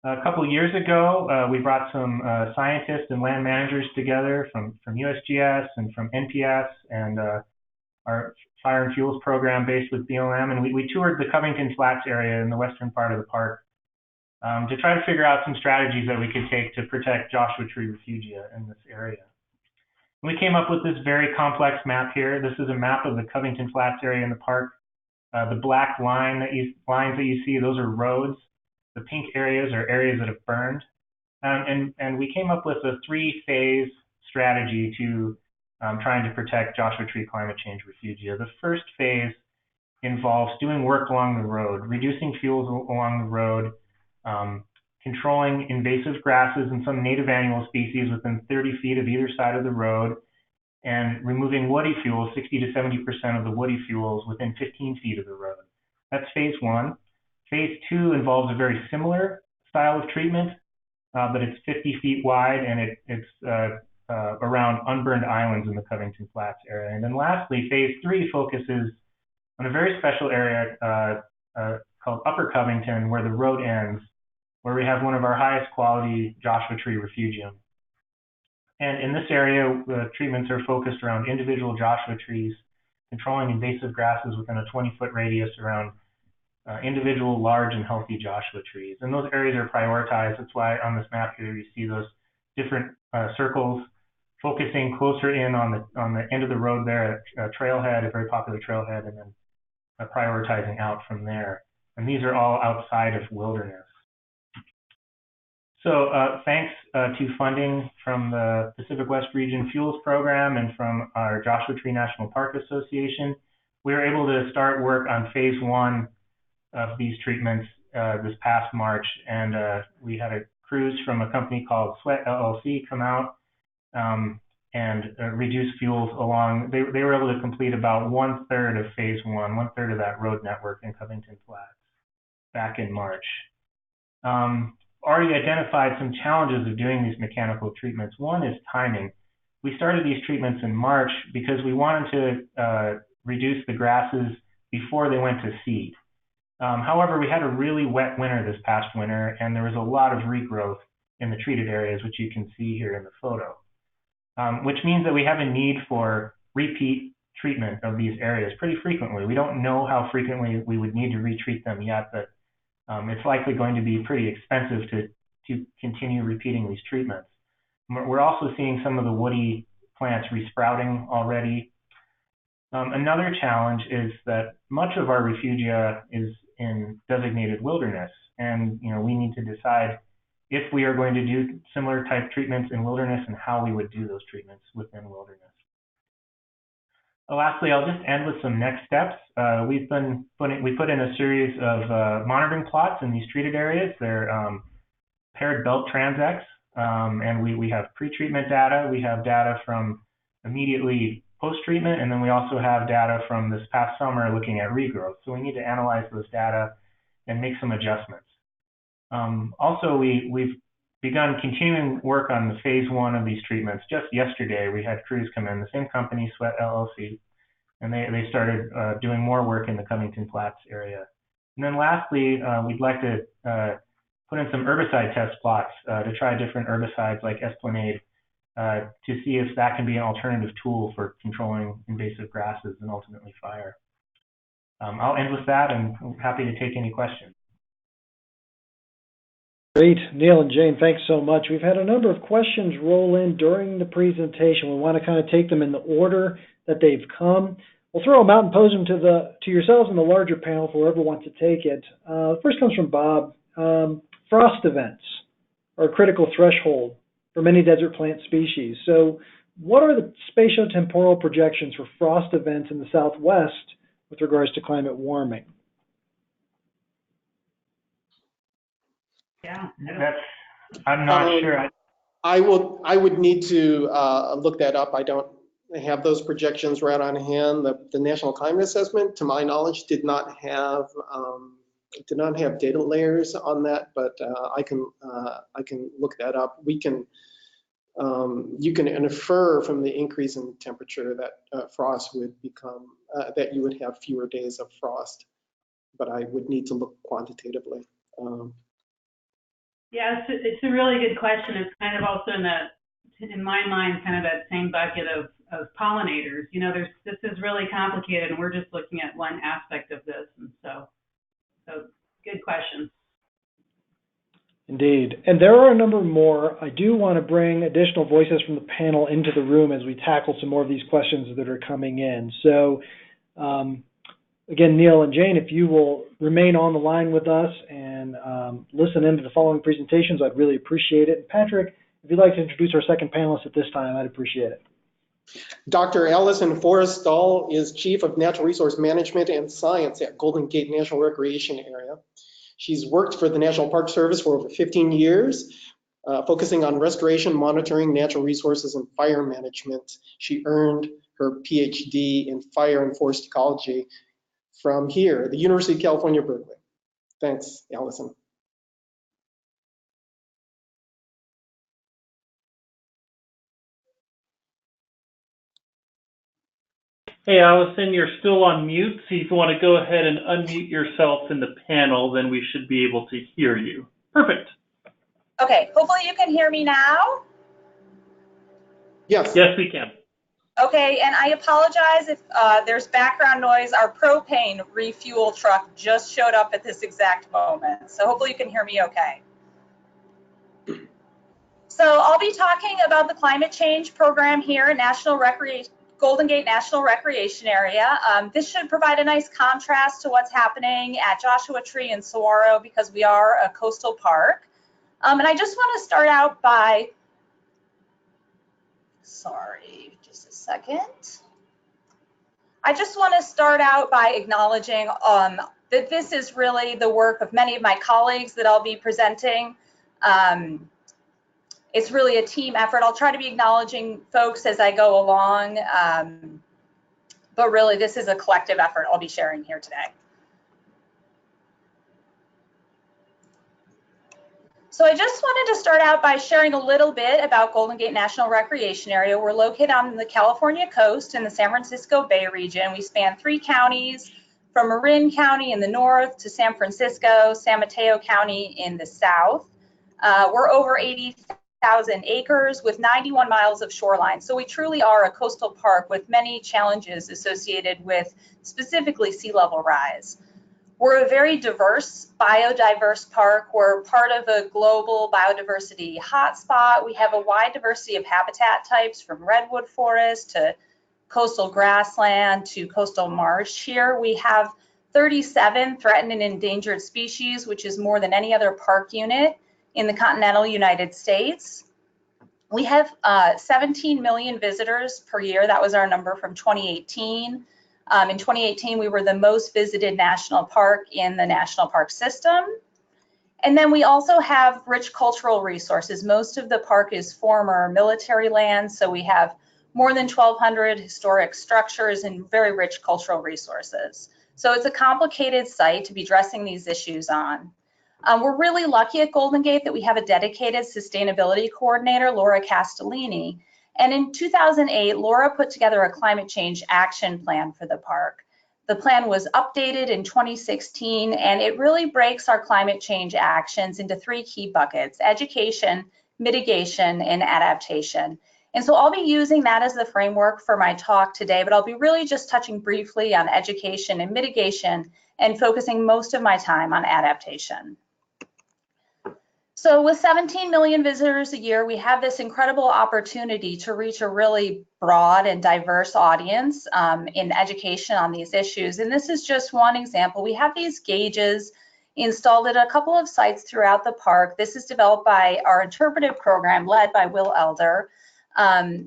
A couple of years ago, we brought some scientists and land managers together from USGS and from NPS and our Fire and Fuels program based with BLM, and we toured the Covington Flats area in the western part of the park to try to figure out some strategies that we could take to protect Joshua tree refugia in this area. We came up with this very complex map here. This is a map of the Covington Flats area in the park. The black lines that you see, those are roads. The pink areas are areas that have burned. And we came up with a three-phase strategy to trying to protect Joshua tree climate change refugia. The first phase involves doing work along the road, reducing fuels along the road, controlling invasive grasses and some native annual species within 30 feet of either side of the road, and removing woody fuels, 60 to 70% of the woody fuels within 15 feet of the road. That's phase one. Phase two involves a very similar style of treatment, but it's 50 feet wide, and it's around unburned islands in the Covington Flats area. And then lastly, phase three focuses on a very special area called Upper Covington, where the road ends, where we have one of our highest quality Joshua tree refugium. And in this area, the treatments are focused around individual Joshua trees, controlling invasive grasses within a 20-foot radius around individual large and healthy Joshua trees. And those areas are prioritized. That's why on this map here you see those different circles focusing closer in on the end of the road there at a trailhead, a very popular trailhead, and then prioritizing out from there. And these are all outside of wilderness. So thanks to funding from the Pacific West Region Fuels Program and from our Joshua Tree National Park Association, we were able to start work on phase one of these treatments this past March. And we had a crews from a company called Sweat LLC come out and reduce fuels along. They were able to complete about 1/3 of phase one, 1/3 of that road network in Covington Flats back in March. Already identified some challenges of doing these mechanical treatments. One is timing. We started these treatments in March because we wanted to reduce the grasses before they went to seed. However, we had a really wet winter this past winter, and there was a lot of regrowth in the treated areas, which you can see here in the photo, which means that we have a need for repeat treatment of these areas pretty frequently. We don't know how frequently we would need to retreat them yet, but it's likely going to be pretty expensive to continue repeating these treatments. We're also seeing some of the woody plants resprouting already. Another challenge is that much of our refugia is in designated wilderness, and we need to decide if we are going to do similar type treatments in wilderness and how we would do those treatments within wilderness. Lastly, I'll just end with some next steps. We put in a series of monitoring plots in these treated areas. They're paired belt transects, and we have pre-treatment data. We have data from immediately post-treatment, and then we also have data from this past summer looking at regrowth. So we need to analyze those data and make some adjustments. Also, we've begun continuing work on the phase 1 of these treatments. Just yesterday, we had crews come in, the same company, Sweat LLC, and they started doing more work in the Covington Flats area. And then lastly, we'd like to put in some herbicide test plots to try different herbicides like Esplanade to see if that can be an alternative tool for controlling invasive grasses and ultimately fire. I'll end with that, and I'm happy to take any questions. Great. Neil and Jane, thanks so much. We've had a number of questions roll in during the presentation. We want to kind of take them in the order that they've come. We'll throw them out and pose them to yourselves and the larger panel for whoever wants to take it. First comes from Bob. Frost events are a critical threshold for many desert plant species. So what are the spatiotemporal projections for frost events in the Southwest with regards to climate warming? Yeah. I'm not sure. I would need to look that up. I don't have those projections right on hand. The National Climate Assessment, to my knowledge, did not have data layers on that, but I can look that up. You can infer from the increase in temperature that frost would become that you would have fewer days of frost, but I would need to look quantitatively. Yeah, it's a really good question. It's kind of also in my mind, kind of that same bucket of pollinators. This is really complicated, and we're just looking at one aspect of this, and so good question. Indeed. And there are a number more. I do want to bring additional voices from the panel into the room as we tackle some more of these questions that are coming in. So again, Neil and Jane, if you will remain on the line with us and listen into the following presentations, I'd really appreciate it. And Patrick, if you'd like to introduce our second panelist at this time, I'd appreciate it. Dr. Alison Forrestel is Chief of Natural Resource Management and Science at Golden Gate National Recreation Area. She's worked for the National Park Service for over 15 years, focusing on restoration, monitoring, natural resources, and fire management. She earned her PhD in fire and forest ecology from here, the University of California, Berkeley. Thanks, Alison. Hey, Alison, you're still on mute, so if you want to go ahead and unmute yourself in the panel, then we should be able to hear you. Perfect. Okay, hopefully you can hear me now. Yes. Yes, we can. Okay, and I apologize if there's background noise. Our propane refuel truck just showed up at this exact moment, so hopefully you can hear me okay. So I'll be talking about the climate change program here at Golden Gate National Recreation Area. This should provide a nice contrast to what's happening at Joshua Tree and Saguaro because we are a coastal park. And I just want to start out by, sorry, just a second. I just want to start out by acknowledging that this is really the work of many of my colleagues that I'll be presenting. It's really a team effort. I'll try to be acknowledging folks as I go along, but really this is a collective effort I'll be sharing here today. So I just wanted to start out by sharing a little bit about Golden Gate National Recreation Area. We're located on the California coast in the San Francisco Bay region. We span 3 counties, from Marin County in the north to San Francisco, San Mateo County in the south. We're over 80,000 acres with 91 miles of shoreline. So we truly are a coastal park with many challenges associated with specifically sea level rise. We're a very diverse, biodiverse park. We're part of a global biodiversity hotspot. We have a wide diversity of habitat types from redwood forest to coastal grassland to coastal marsh here. We have 37 threatened and endangered species, which is more than any other park unit in the continental United States. We have 17 million visitors per year. That was our number from 2018. In 2018, we were the most visited national park in the national park system. And then we also have rich cultural resources. Most of the park is former military land, so we have more than 1,200 historic structures and very rich cultural resources. So it's a complicated site to be addressing these issues on. We're really lucky at Golden Gate that we have a dedicated sustainability coordinator, Laura Castellini. And in 2008, Laura put together a climate change action plan for the park. The plan was updated in 2016, and it really breaks our climate change actions into 3 key buckets: education, mitigation, and adaptation. And so I'll be using that as the framework for my talk today, but I'll be really just touching briefly on education and mitigation and focusing most of my time on adaptation. So with 17 million visitors a year, we have this incredible opportunity to reach a really broad and diverse audience in education on these issues. And this is just one example. We have these gauges installed at a couple of sites throughout the park. This is developed by our interpretive program led by Will Elder.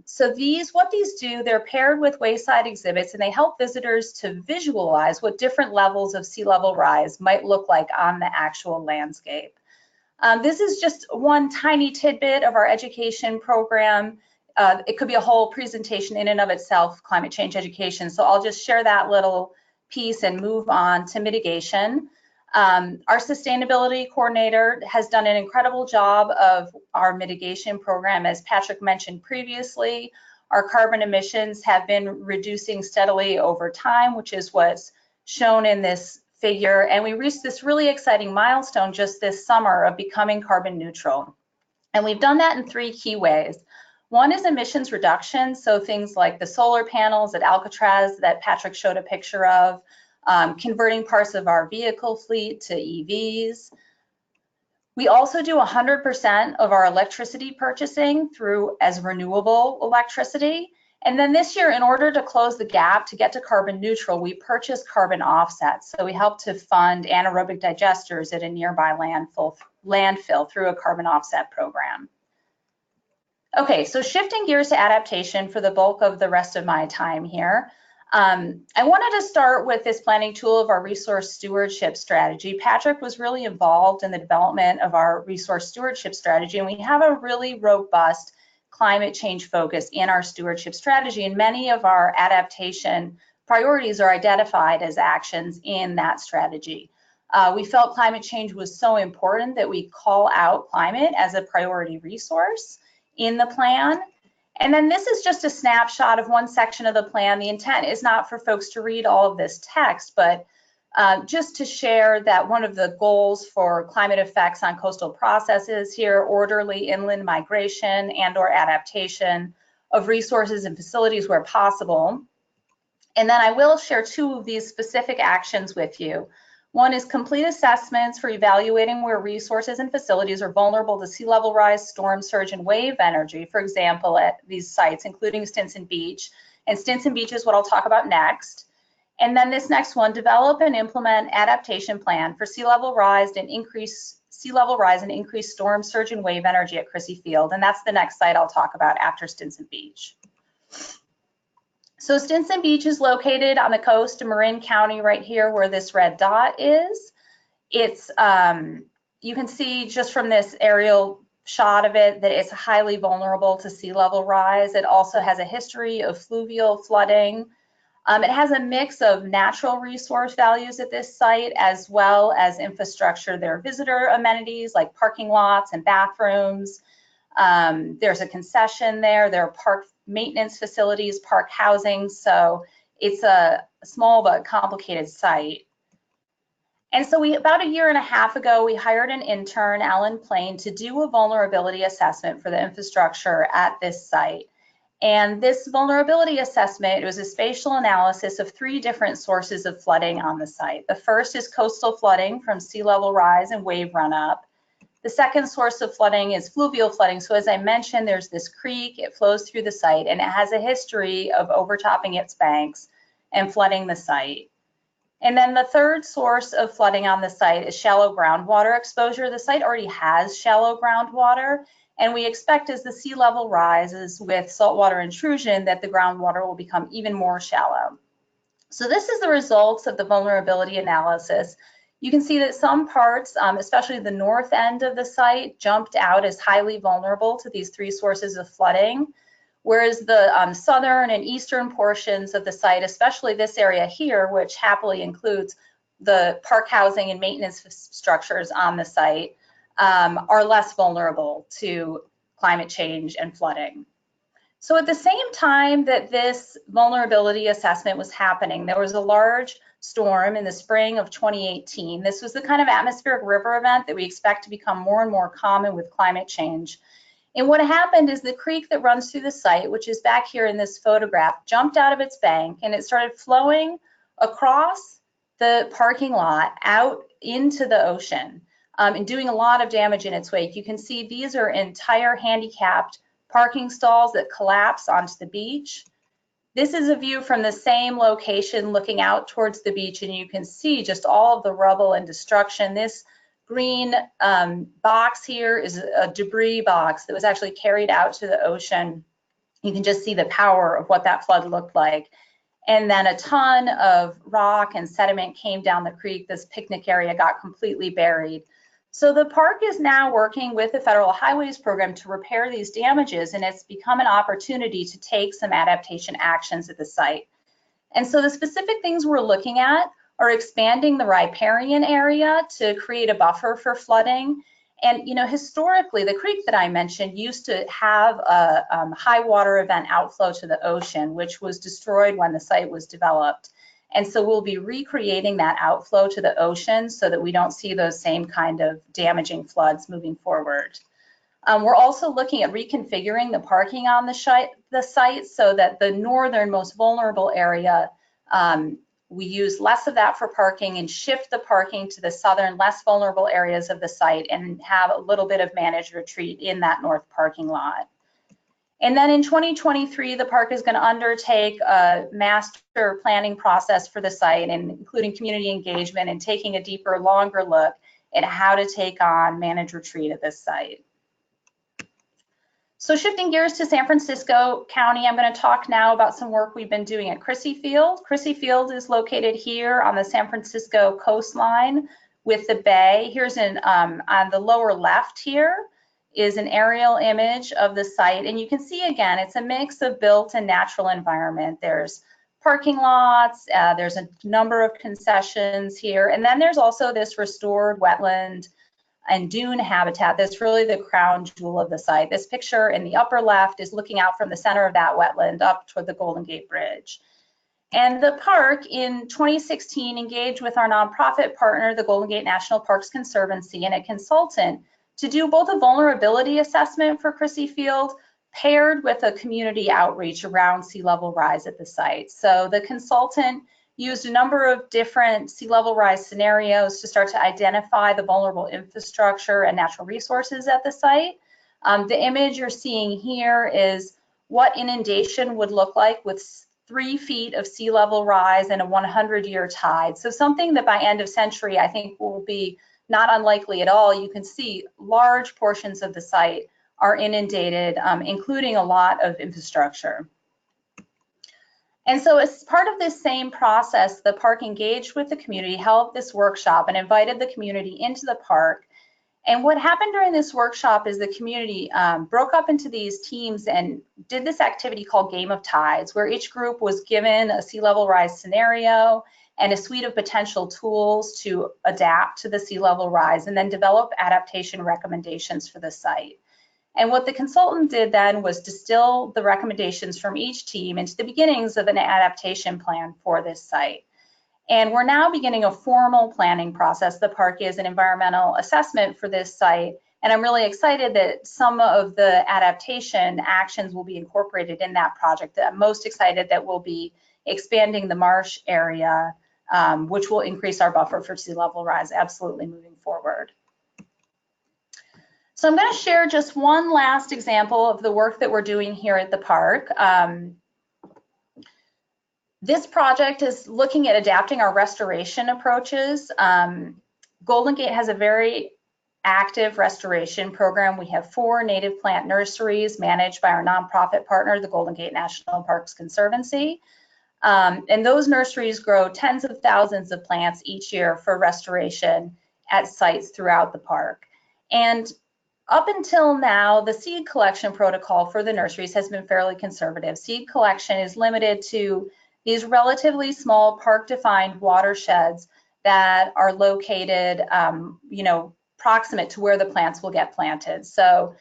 So what these do, they're paired with wayside exhibits, and they help visitors to visualize what different levels of sea level rise might look like on the actual landscape. This is just one tiny tidbit of our education program. It could be a whole presentation in and of itself, climate change education. So I'll just share that little piece and move on to mitigation. Our sustainability coordinator has done an incredible job of our mitigation program. As Patrick mentioned previously, our carbon emissions have been reducing steadily over time, which is what's shown in this figure, and we reached this really exciting milestone just this summer of becoming carbon neutral. And we've done that in 3 key ways. One is emissions reduction, so things like the solar panels at Alcatraz that Patrick showed a picture of, converting parts of our vehicle fleet to EVs. We also do 100% of our electricity purchasing as renewable electricity. And then this year, in order to close the gap to get to carbon neutral, we purchased carbon offsets. So we help to fund anaerobic digesters at a nearby landfill through a carbon offset program. Okay, so shifting gears to adaptation for the bulk of the rest of my time here. I wanted to start with this planning tool of our resource stewardship strategy. Patrick was really involved in the development of our resource stewardship strategy, and we have a really robust climate change focus in our stewardship strategy, and many of our adaptation priorities are identified as actions in that strategy. We felt climate change was so important that we call out climate as a priority resource in the plan. And then this is just a snapshot of one section of the plan. The intent is not for folks to read all of this text, but just to share that one of the goals for climate effects on coastal processes here, orderly inland migration and/or adaptation of resources and facilities where possible. And then I will share 2 of these specific actions with you. One is complete assessments for evaluating where resources and facilities are vulnerable to sea level rise, storm surge, and wave energy, for example, at these sites, including Stinson Beach. And Stinson Beach is what I'll talk about next. And then this next one, develop and implement adaptation plan for sea level rise and increase storm surge and wave energy at Crissy Field. And that's the next site I'll talk about after Stinson Beach. So Stinson Beach is located on the coast of Marin County right here where this red dot is. It's, you can see just from this aerial shot of it that it's highly vulnerable to sea level rise. It also has a history of fluvial flooding. It has a mix of natural resource values at this site as well as infrastructure. There are visitor amenities like parking lots and bathrooms. There's a concession there. There are park maintenance facilities, park housing. So it's a small but complicated site. And so about a year and a half ago, we hired an intern, Alan Plain, to do a vulnerability assessment for the infrastructure at this site. And this vulnerability assessment, it was a spatial analysis of 3 different sources of flooding on the site. The first is coastal flooding from sea level rise and wave run up. The second source of flooding is fluvial flooding. So as I mentioned, there's this creek, it flows through the site, and it has a history of overtopping its banks and flooding the site. And then the third source of flooding on the site is shallow groundwater exposure. The site already has shallow groundwater, and we expect as the sea level rises with saltwater intrusion that the groundwater will become even more shallow. So this is the results of the vulnerability analysis. You can see that some parts, especially the north end of the site, jumped out as highly vulnerable to these three sources of flooding, whereas the southern and eastern portions of the site, especially this area here, which happily includes the park housing and maintenance structures on the site, are less vulnerable to climate change and flooding. So at the same time that this vulnerability assessment was happening, there was a large storm in the spring of 2018. This was the kind of atmospheric river event that we expect to become more and more common with climate change. And what happened is the creek that runs through the site, which is back here in this photograph, jumped out of its bank and it started flowing across the parking lot out into the ocean and doing a lot of damage in its wake. You can see these are entire handicapped parking stalls that collapse onto the beach. This is a view from the same location looking out towards the beach, and you can see just all of the rubble and destruction. This green box here is a debris box that was actually carried out to the ocean. You can just see the power of what that flood looked like. And then a ton of rock and sediment came down the creek. This picnic area got completely buried. So the park is now working with the Federal Highways Program to repair these damages, and it's become an opportunity to take some adaptation actions at the site. And so the specific things we're looking at are expanding the riparian area to create a buffer for flooding. And historically, the creek that I mentioned used to have a high water event outflow to the ocean, which was destroyed when the site was developed. And so we'll be recreating that outflow to the ocean so that we don't see those same kind of damaging floods moving forward. We're also looking at reconfiguring the parking on the site so that the northern, most vulnerable area, we use less of that for parking and shift the parking to the southern, less vulnerable areas of the site and have a little bit of managed retreat in that north parking lot. And then in 2023, the park is going to undertake a master planning process for the site, and including community engagement and taking a deeper, longer look at how to take on managed retreat at this site. So shifting gears to San Francisco County, I'm going to talk now about some work we've been doing at Crissy Field. Crissy Field is located here on the San Francisco coastline with the bay. Here's on the lower left here is an aerial image of the site. And you can see, again, it's a mix of built and natural environment. There's parking lots, there's a number of concessions here, and then there's also this restored wetland and dune habitat that's really the crown jewel of the site. This picture in the upper left is looking out from the center of that wetland up toward the Golden Gate Bridge. And the park in 2016 engaged with our nonprofit partner, the Golden Gate National Parks Conservancy, and a consultant to do both a vulnerability assessment for Crissy Field paired with a community outreach around sea level rise at the site. So the consultant used a number of different sea level rise scenarios to start to identify the vulnerable infrastructure and natural resources at the site. The image you're seeing here is what inundation would look like with 3 feet of sea level rise and a 100-year tide. So something that by end of century, I think will be not unlikely at all. You can see large portions of the site are inundated, including a lot of infrastructure. And so as part of this same process, the park engaged with the community, held this workshop and invited the community into the park. And what happened during this workshop is the community broke up into these teams and did this activity called Game of Tides, where each group was given a sea level rise scenario and a suite of potential tools to adapt to the sea level rise and then develop adaptation recommendations for the site. And what the consultant did then was distill the recommendations from each team into the beginnings of an adaptation plan for this site. And we're now beginning a formal planning process. The park is an environmental assessment for this site. And I'm really excited that some of the adaptation actions will be incorporated in that project. I'm most excited that we'll be expanding the marsh area, which will increase our buffer for sea level rise, absolutely moving forward. So I'm going to share just one last example of the work that we're doing here at the park. This project is looking at adapting our restoration approaches. Golden Gate has a very active restoration program. We have 4 native plant nurseries managed by our nonprofit partner, the Golden Gate National Parks Conservancy. And those nurseries grow tens of thousands of plants each year for restoration at sites throughout the park. And up until now, the seed collection protocol for the nurseries has been fairly conservative. Seed collection is limited to these relatively small park-defined watersheds that are located, proximate to where the plants will get planted. So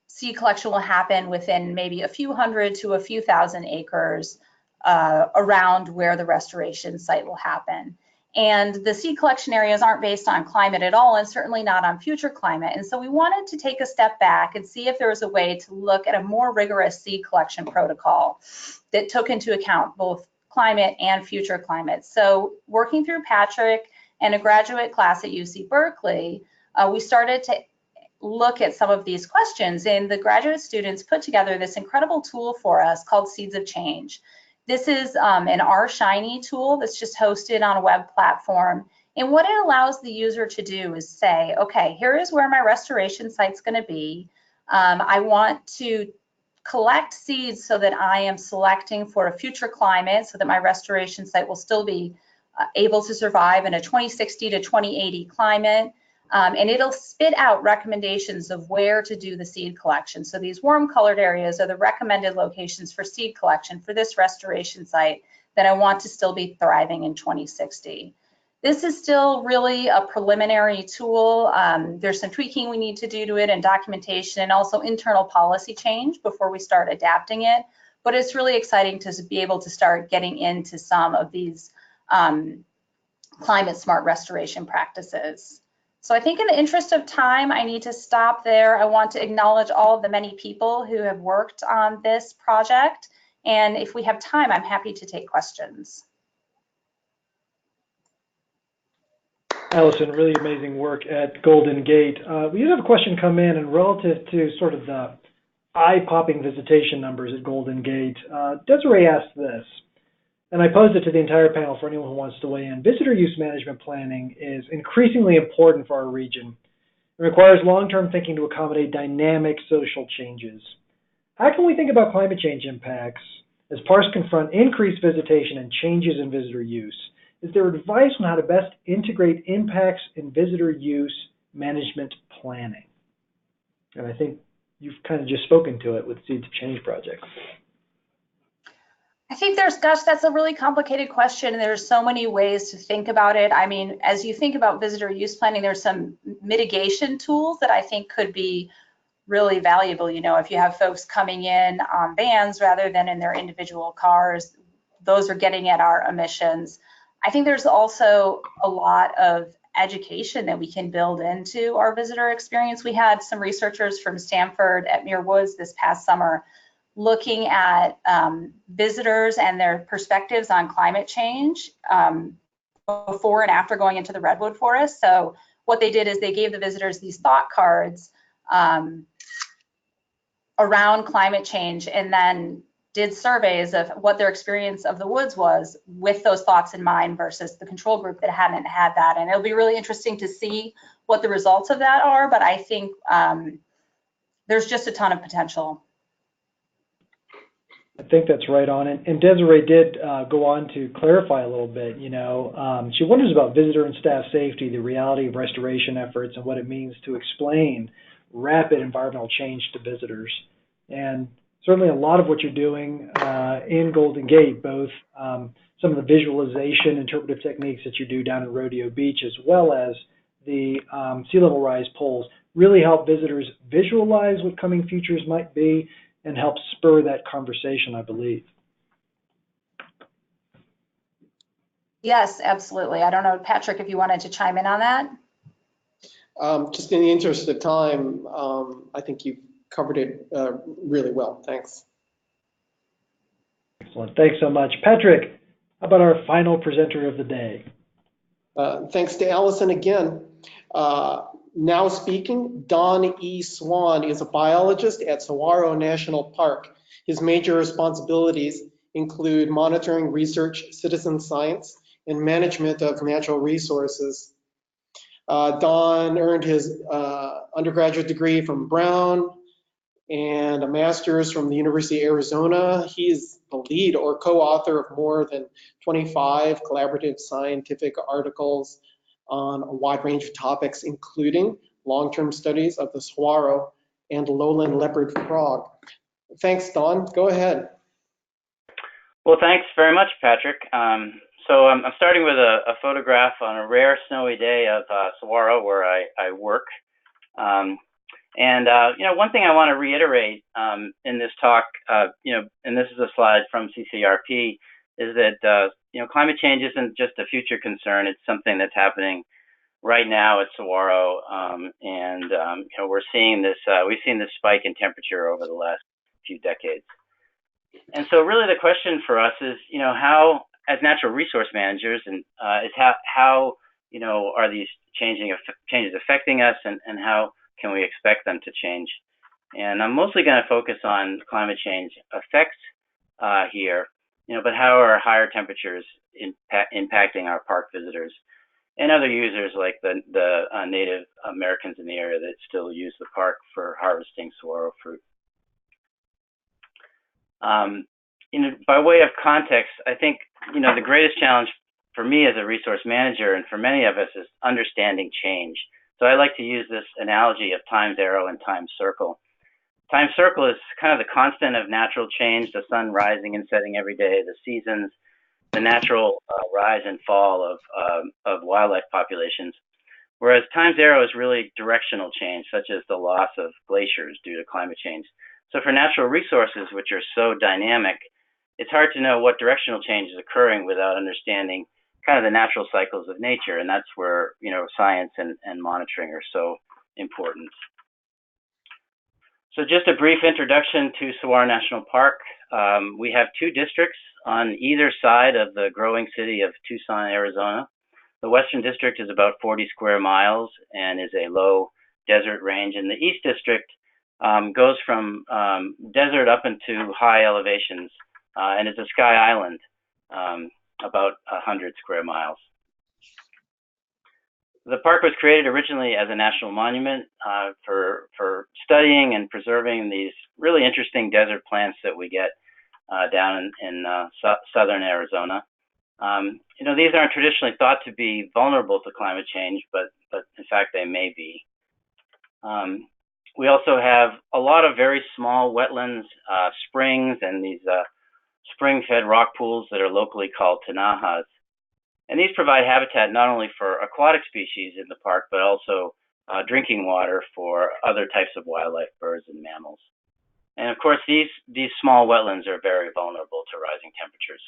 seed collection will happen within maybe a few hundred to a few thousand acres around where the restoration site will happen. And the seed collection areas aren't based on climate at all, and certainly not on future climate. And so we wanted to take a step back and see if there was a way to look at a more rigorous seed collection protocol that took into account both climate and future climate. So working through Patrick and a graduate class at UC Berkeley, we started to look at some of these questions, and the graduate students put together this incredible tool for us called Seeds of Change. This is an R-Shiny tool that's just hosted on a web platform. And what it allows the user to do is say, okay, here is where my restoration site's going to be. I want to collect seeds so that I am selecting for a future climate so that my restoration site will still be able to survive in a 2060 to 2080 climate. And it'll spit out recommendations of where to do the seed collection. So these warm colored areas are the recommended locations for seed collection for this restoration site that I want to still be thriving in 2060. This is still really a preliminary tool. There's some tweaking we need to do to it and documentation and also internal policy change before we start adapting it. But it's really exciting to be able to start getting into some of these climate smart restoration practices. So I think in the interest of time, I need to stop there. I want to acknowledge all of the many people who have worked on this project. And if we have time, I'm happy to take questions. Alison, really amazing work at Golden Gate. We did have a question come in, and relative to sort of the eye-popping visitation numbers at Golden Gate, Desiree asked this, and I posed it to the entire panel for anyone who wants to weigh in. Visitor use management planning is increasingly important for our region. It requires long-term thinking to accommodate dynamic social changes. How can we think about climate change impacts as parks confront increased visitation and changes in visitor use? Is there advice on how to best integrate impacts in visitor use management planning? And I think you've kind of just spoken to it with Seeds of Change project. I think that's a really complicated question, and there's so many ways to think about it. I mean, as you think about visitor use planning, there's some mitigation tools that I think could be really valuable. You know, if you have folks coming in on vans rather than in their individual cars, those are getting at our emissions. I think there's also a lot of education that we can build into our visitor experience. We had some researchers from Stanford at Muir Woods this past summer looking at visitors and their perspectives on climate change before and after going into the redwood forest. So what they did is they gave the visitors these thought cards around climate change, and then did surveys of what their experience of the woods was with those thoughts in mind versus the control group that hadn't had that. And it'll be really interesting to see what the results of that are, but I think there's just a ton of potential. I think that's right on. And Desiree did go on to clarify a little bit, she wonders about visitor and staff safety, the reality of restoration efforts, and what it means to explain rapid environmental change to visitors. And certainly a lot of what you're doing in Golden Gate, both some of the visualization, interpretive techniques that you do down in Rodeo Beach, as well as the sea level rise polls, really help visitors visualize what coming futures might be and help spur that conversation, I believe. Yes, absolutely. I don't know, Patrick, if you wanted to chime in on that. Just in the interest of time, I think you've covered it really well. Thanks. Excellent. Thanks so much. Patrick, how about our final presenter of the day? Thanks to Alison again. Now speaking, Don E. Swann is a biologist at Saguaro National Park. His major responsibilities include monitoring research, citizen science, and management of natural resources. Don earned his undergraduate degree from Brown and a master's from the University of Arizona. He is the lead or co-author of more than 25 collaborative scientific articles on a wide range of topics, including long-term studies of the saguaro and lowland leopard frog. Thanks, Don. Go ahead. Well, thanks very much, Patrick. So I'm starting with a photograph on a rare snowy day of saguaro where I work. One thing I want to reiterate in this talk, and this is a slide from CCRP, is that climate change isn't just a future concern; it's something that's happening right now at saguaro, we're seeing this. We've seen this spike in temperature over the last few decades, and so really the question for us is, how, as natural resource managers, and is how are these changes affecting us, and how can we expect them to change? And I'm mostly going to focus on climate change effects here, but how are higher temperatures impacting our park visitors and other users like the Native Americans in the area that still use the park for harvesting saguaro fruit. By way of context, I think the greatest challenge for me as a resource manager and for many of us is understanding change. So I like to use this analogy of time's arrow and time's circle. Time's circle is kind of the constant of natural change, the sun rising and setting every day, the seasons, the natural rise and fall of wildlife populations. Whereas time's arrow is really directional change, such as the loss of glaciers due to climate change. So for natural resources, which are so dynamic, it's hard to know what directional change is occurring without understanding kind of the natural cycles of nature, and that's where science and monitoring are so important. So just a brief introduction to Saguaro National Park. We have two districts on either side of the growing city of Tucson, Arizona. The western district is about 40 square miles and is a low desert range, and the east district goes from desert up into high elevations, and it's a sky island, about 100 square miles. The park was created originally as a national monument for studying and preserving these really interesting desert plants that we get down in southern Arizona. These aren't traditionally thought to be vulnerable to climate change, but in fact they may be. We also have a lot of very small wetlands, springs, and these spring-fed rock pools that are locally called tinajas. And these provide habitat not only for aquatic species in the park, but also drinking water for other types of wildlife, birds and mammals. And of course, these small wetlands are very vulnerable to rising temperatures.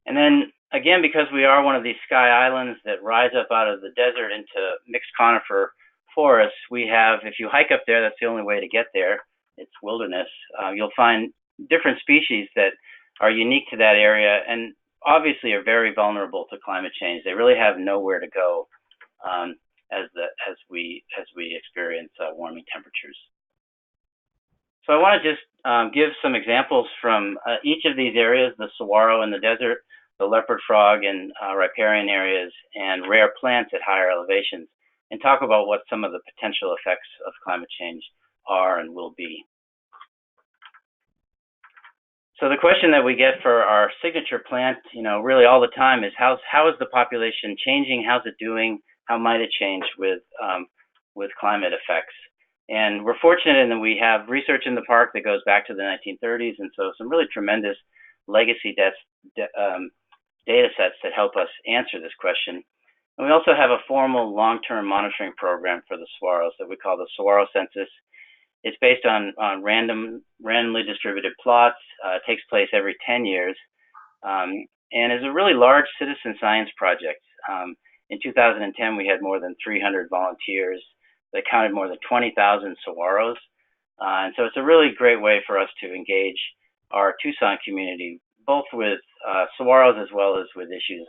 And then again, because we are one of these sky islands that rise up out of the desert into mixed conifer forests, we have, if you hike up there, that's the only way to get there. It's wilderness. You'll find different species that are unique to that area and obviously are very vulnerable to climate change. They really have nowhere to go as we experience warming temperatures. So I want to just give some examples from each of these areas: the saguaro in the desert, the leopard frog in riparian areas, and rare plants at higher elevations, and talk about what some of the potential effects of climate change are and will be. So the question that we get for our signature plant, really all the time is how is the population changing? How's it doing? How might it change with climate effects? And we're fortunate in that we have research in the park that goes back to the 1930s, and so some really tremendous legacy data sets that help us answer this question. And we also have a formal long-term monitoring program for the saguaros that we call the Saguaro Census. It's based on randomly distributed plots. It takes place every 10 years, and is a really large citizen science project. In 2010, we had more than 300 volunteers that counted more than 20,000 saguaros. And so it's a really great way for us to engage our Tucson community, both with saguaros as well as with issues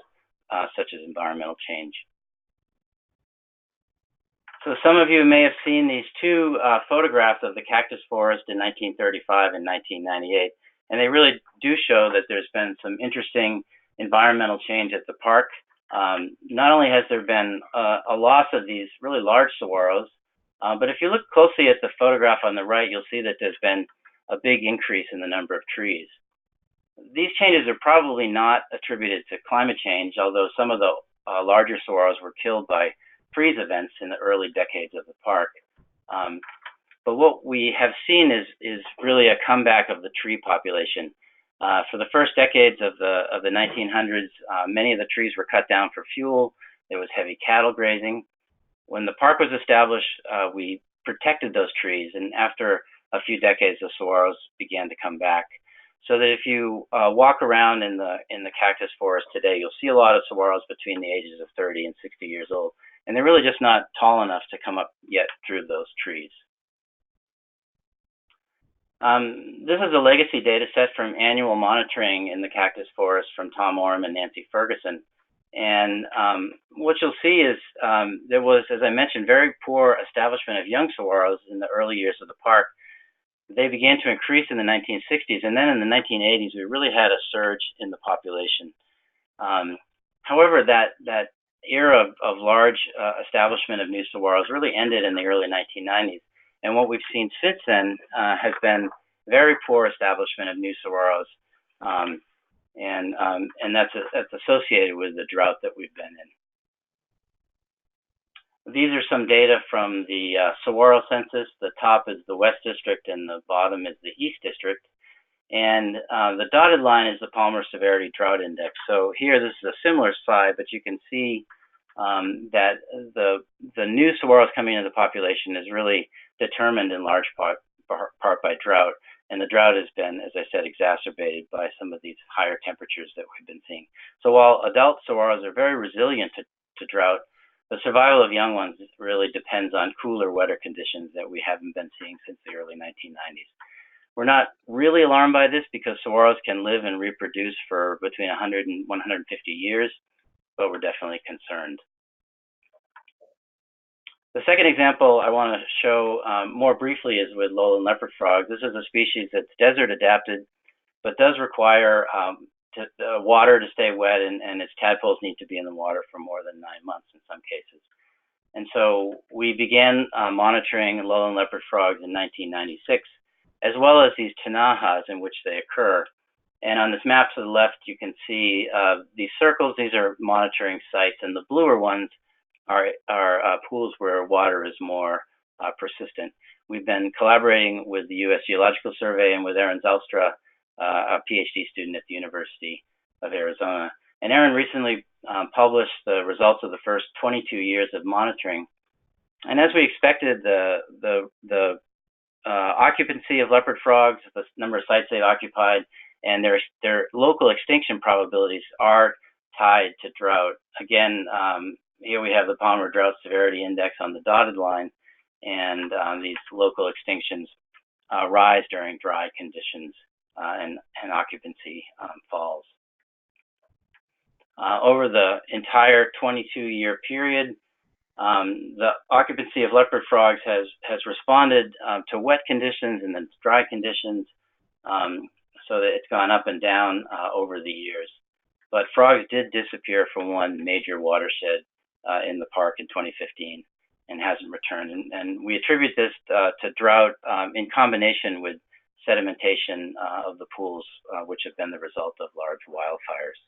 such as environmental change. So some of you may have seen these two photographs of the cactus forest in 1935 and 1998, and they really do show that there's been some interesting environmental change at the park. Not only has there been a loss of these really large saguaros, but if you look closely at the photograph on the right, you'll see that there's been a big increase in the number of trees. These changes are probably not attributed to climate change, although some of the larger saguaros were killed by freeze events in the early decades of the park. But what we have seen is really a comeback of the tree population. For the first decades of the 1900s, many of the trees were cut down for fuel. There was heavy cattle grazing. When the park was established, we protected those trees, and after a few decades, the saguaros began to come back. So that if you walk around in the cactus forest today, you'll see a lot of saguaros between the ages of 30 and 60 years old, and they're really just not tall enough to come up yet through those trees. This is a legacy data set from annual monitoring in the cactus forest from Tom Orm and Nancy Ferguson. And what you'll see is there was, as I mentioned, very poor establishment of young saguaros in the early years of the park. They began to increase in the 1960s, and then in the 1980s, we really had a surge in the population. However, that era of large establishment of new saguaros really ended in the early 1990s. And what we've seen since then has been very poor establishment of new saguaros, and that's associated with the drought that we've been in. These are some data from the saguaro census. The top is the West District and the bottom is the East District. And the dotted line is the Palmer Severity Drought Index. So here, this is a similar slide, but you can see that the new saguaros coming into the population is really determined in large part by drought. And the drought has been, as I said, exacerbated by some of these higher temperatures that we've been seeing. So while adult saguaros are very resilient to drought, the survival of young ones really depends on cooler, wetter conditions that we haven't been seeing since the early 1990s. We're not really alarmed by this because saguaros can live and reproduce for between 100 and 150 years, but we're definitely concerned. The second example I want to show more briefly is with lowland leopard frog. This is a species that's desert adapted, but does require water to stay wet, and its tadpoles need to be in the water for more than 9 months in some cases. And so we began monitoring lowland leopard frogs in 1996, as well as these tanajas in which they occur. And on this map to the left, you can see these circles. These are monitoring sites, and the bluer ones are pools where water is more persistent. We've been collaborating with the U.S. Geological Survey and with Aaron Zelstra, a PhD student at the University of Arizona. And Aaron recently published the results of the first 22 years of monitoring. And as we expected, the occupancy of leopard frogs, the number of sites they've occupied, and their local extinction probabilities are tied to drought. Again, here we have the Palmer Drought Severity Index on the dotted line, and these local extinctions rise during dry conditions, and occupancy falls. Over the entire 22-year period, the occupancy of leopard frogs has responded to wet conditions and then dry conditions, so that it's gone up and down over the years. But frogs did disappear from one major watershed in the park in 2015 and hasn't returned. And we attribute this to drought in combination with sedimentation of the pools, which have been the result of large wildfires.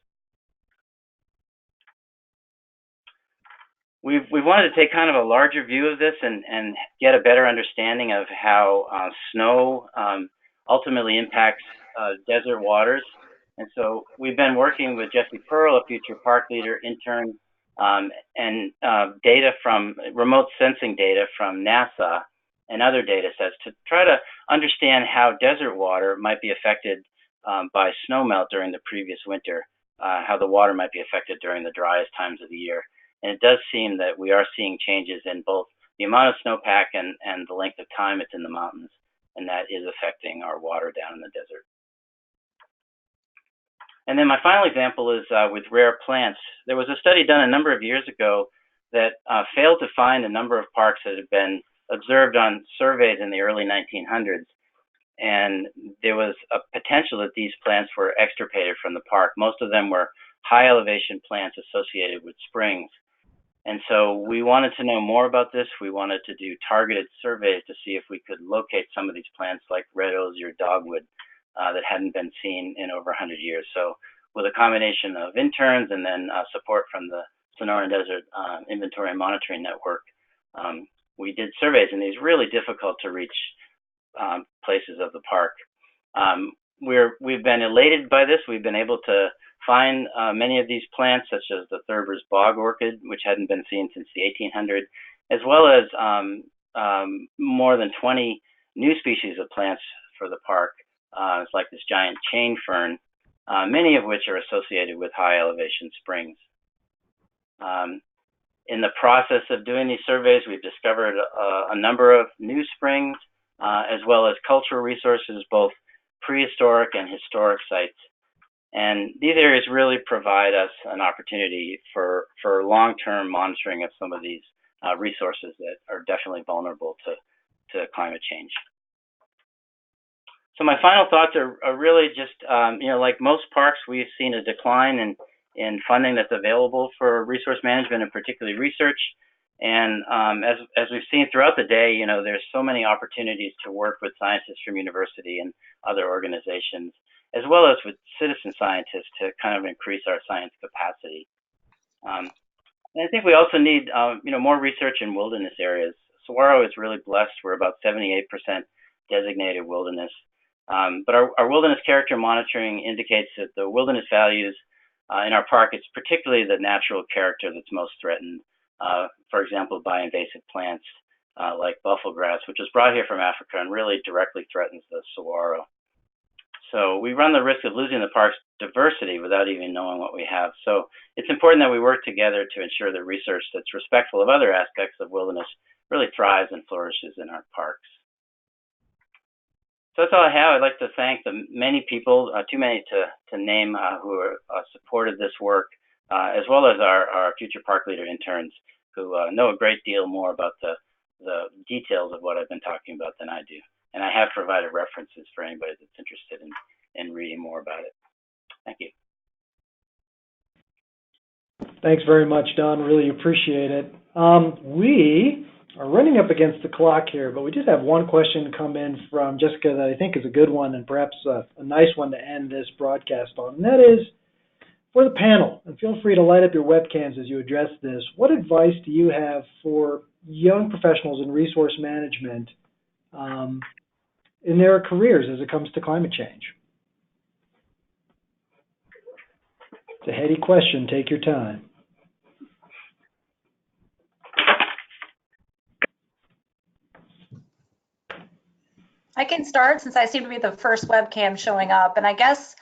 We wanted to take kind of a larger view of this and get a better understanding of how snow ultimately impacts desert waters. And so we've been working with Jesse Pearl, a future park leader intern, and data from remote sensing data from NASA and other data sets to try to understand how desert water might be affected by snowmelt during the previous winter, how the water might be affected during the driest times of the year. And it does seem that we are seeing changes in both the amount of snowpack and the length of time it's in the mountains, and that is affecting our water down in the desert. And then my final example is with rare plants. There was a study done a number of years ago that failed to find a number of parks that had been observed on surveys in the early 1900s. And there was a potential that these plants were extirpated from the park. Most of them were high elevation plants associated with springs. And so we wanted to know more about this. We wanted to do targeted surveys to see if we could locate some of these plants like red osier dogwood that hadn't been seen in over 100 years. So with a combination of interns and then support from the Sonoran Desert Inventory and Monitoring Network, we did surveys in these really difficult to reach places of the park. We've been elated by this. We've been able to find many of these plants, such as the Thurber's bog orchid, which hadn't been seen since the 1800s, as well as more than 20 new species of plants for the park. It's like this giant chain fern, many of which are associated with high elevation springs. In the process of doing these surveys, we've discovered a number of new springs, as well as cultural resources, both prehistoric and historic sites. And these areas really provide us an opportunity for long-term monitoring of some of these resources that are definitely vulnerable to climate change. So my final thoughts are really just, like most parks, we've seen a decline in funding that's available for resource management and particularly research. And as we've seen throughout the day, there's so many opportunities to work with scientists from university and other organizations, as well as with citizen scientists to kind of increase our science capacity. And I think we also need, more research in wilderness areas. Saguaro is really blessed. We're about 78% designated wilderness. But our wilderness character monitoring indicates that the wilderness values in our park, it's particularly the natural character that's most threatened. For example, by invasive plants like buffalo grass, which was brought here from Africa and really directly threatens the saguaro. So we run the risk of losing the park's diversity without even knowing what we have. So it's important that we work together to ensure that research that's respectful of other aspects of wilderness really thrives and flourishes in our parks. So that's all I have. I'd like to thank the many people, too many to name, who are supported this work, as well as our future park leader interns who know a great deal more about the details of what I've been talking about than I do. And I have provided references for anybody that's interested in reading more about it. Thank you. Thanks very much, Don. Really appreciate it. We are running up against the clock here, but we did have one question come in from Jessica that I think is a good one and perhaps a nice one to end this broadcast on. And that is, for the panel, and feel free to light up your webcams as you address this, what advice do you have for young professionals in resource management in their careers as it comes to climate change? It's a heady question. Take your time. I can start since I seem to be the first webcam showing up. And I guess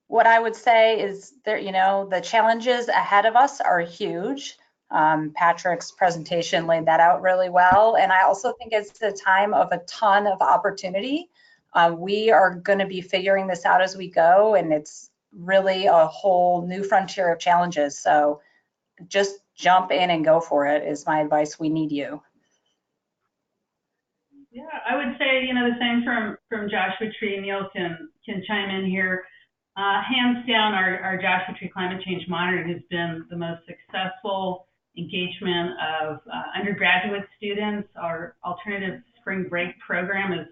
what I would say is that, the challenges ahead of us are huge. Patrick's presentation laid that out really well. And I also think it's a time of a ton of opportunity. We are going to be figuring this out as we go, and it's really a whole new frontier of challenges. So just jump in and go for it is my advice. We need you. Yeah, I would say, the same from Joshua Tree. Neil can chime in here. Hands down, our Joshua Tree Climate Change Monitoring has been the most successful engagement of undergraduate students. Our alternative spring break program is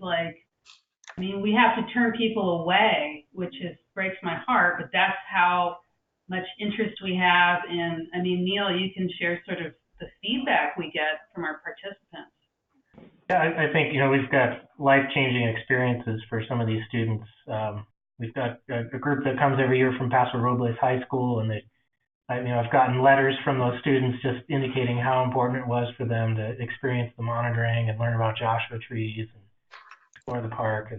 we have to turn people away, which breaks my heart, but that's how much interest we have in, Neil, you can share sort of the feedback we get from our participants. Yeah, I think, we've got life-changing experiences for some of these students. We've got a group that comes every year from Paso Robles High School, and I've gotten letters from those students just indicating how important it was for them to experience the monitoring and learn about Joshua trees and explore the park.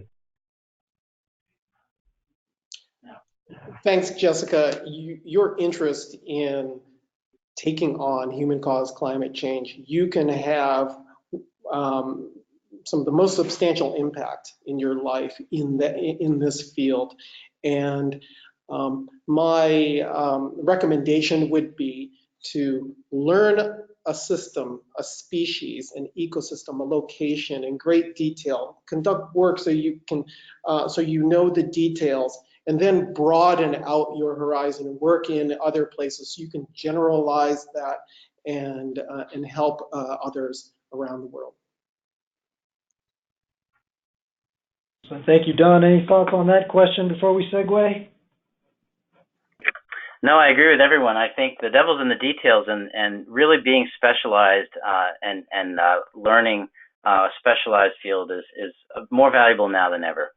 Thanks, Jessica. Your interest in taking on human-caused climate change, you can have some of the most substantial impact in your life in this field. And my recommendation would be to learn a system, a species, an ecosystem, a location in great detail. Conduct work so you can, so you know the details, and then broaden out your horizon and work in other places so you can generalize that and help others around the world. So thank you, Don. Any thoughts on that question before we segue? No, I agree with everyone. I think the devil's in the details, and really being specialized and learning a specialized field is more valuable now than ever.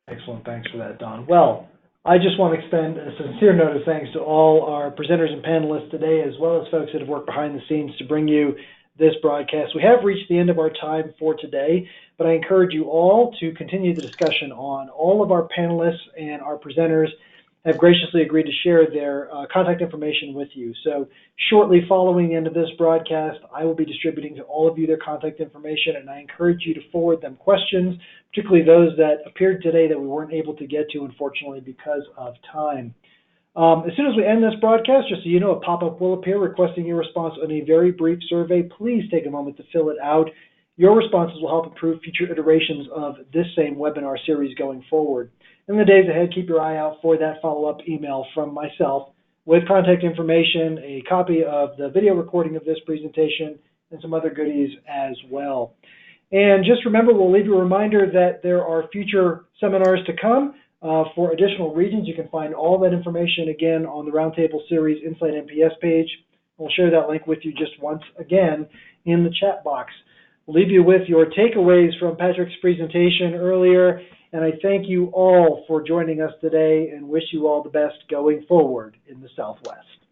Excellent. Thanks for that, Don. Well, I just want to extend a sincere note of thanks to all our presenters and panelists today, as well as folks that have worked behind the scenes to bring you this broadcast. We have reached the end of our time for today, but I encourage you all to continue the discussion on. All of our panelists and our presenters have graciously agreed to share their contact information with you. So shortly following the end of this broadcast, I will be distributing to all of you their contact information, and I encourage you to forward them questions, particularly those that appeared today that we weren't able to get to, unfortunately, because of time. As soon as we end this broadcast, just so you know, a pop-up will appear requesting your response on a very brief survey. Please take a moment to fill it out. Your responses will help improve future iterations of this same webinar series going forward. In the days ahead, keep your eye out for that follow-up email from myself with contact information, a copy of the video recording of this presentation, and some other goodies as well. And just remember, we'll leave you a reminder that there are future seminars to come. For additional regions, you can find all that information again on the Roundtable Series Insight NPS page. We'll share that link with you just once again in the chat box. We'll leave you with your takeaways from Patrick's presentation earlier, and I thank you all for joining us today and wish you all the best going forward in the Southwest.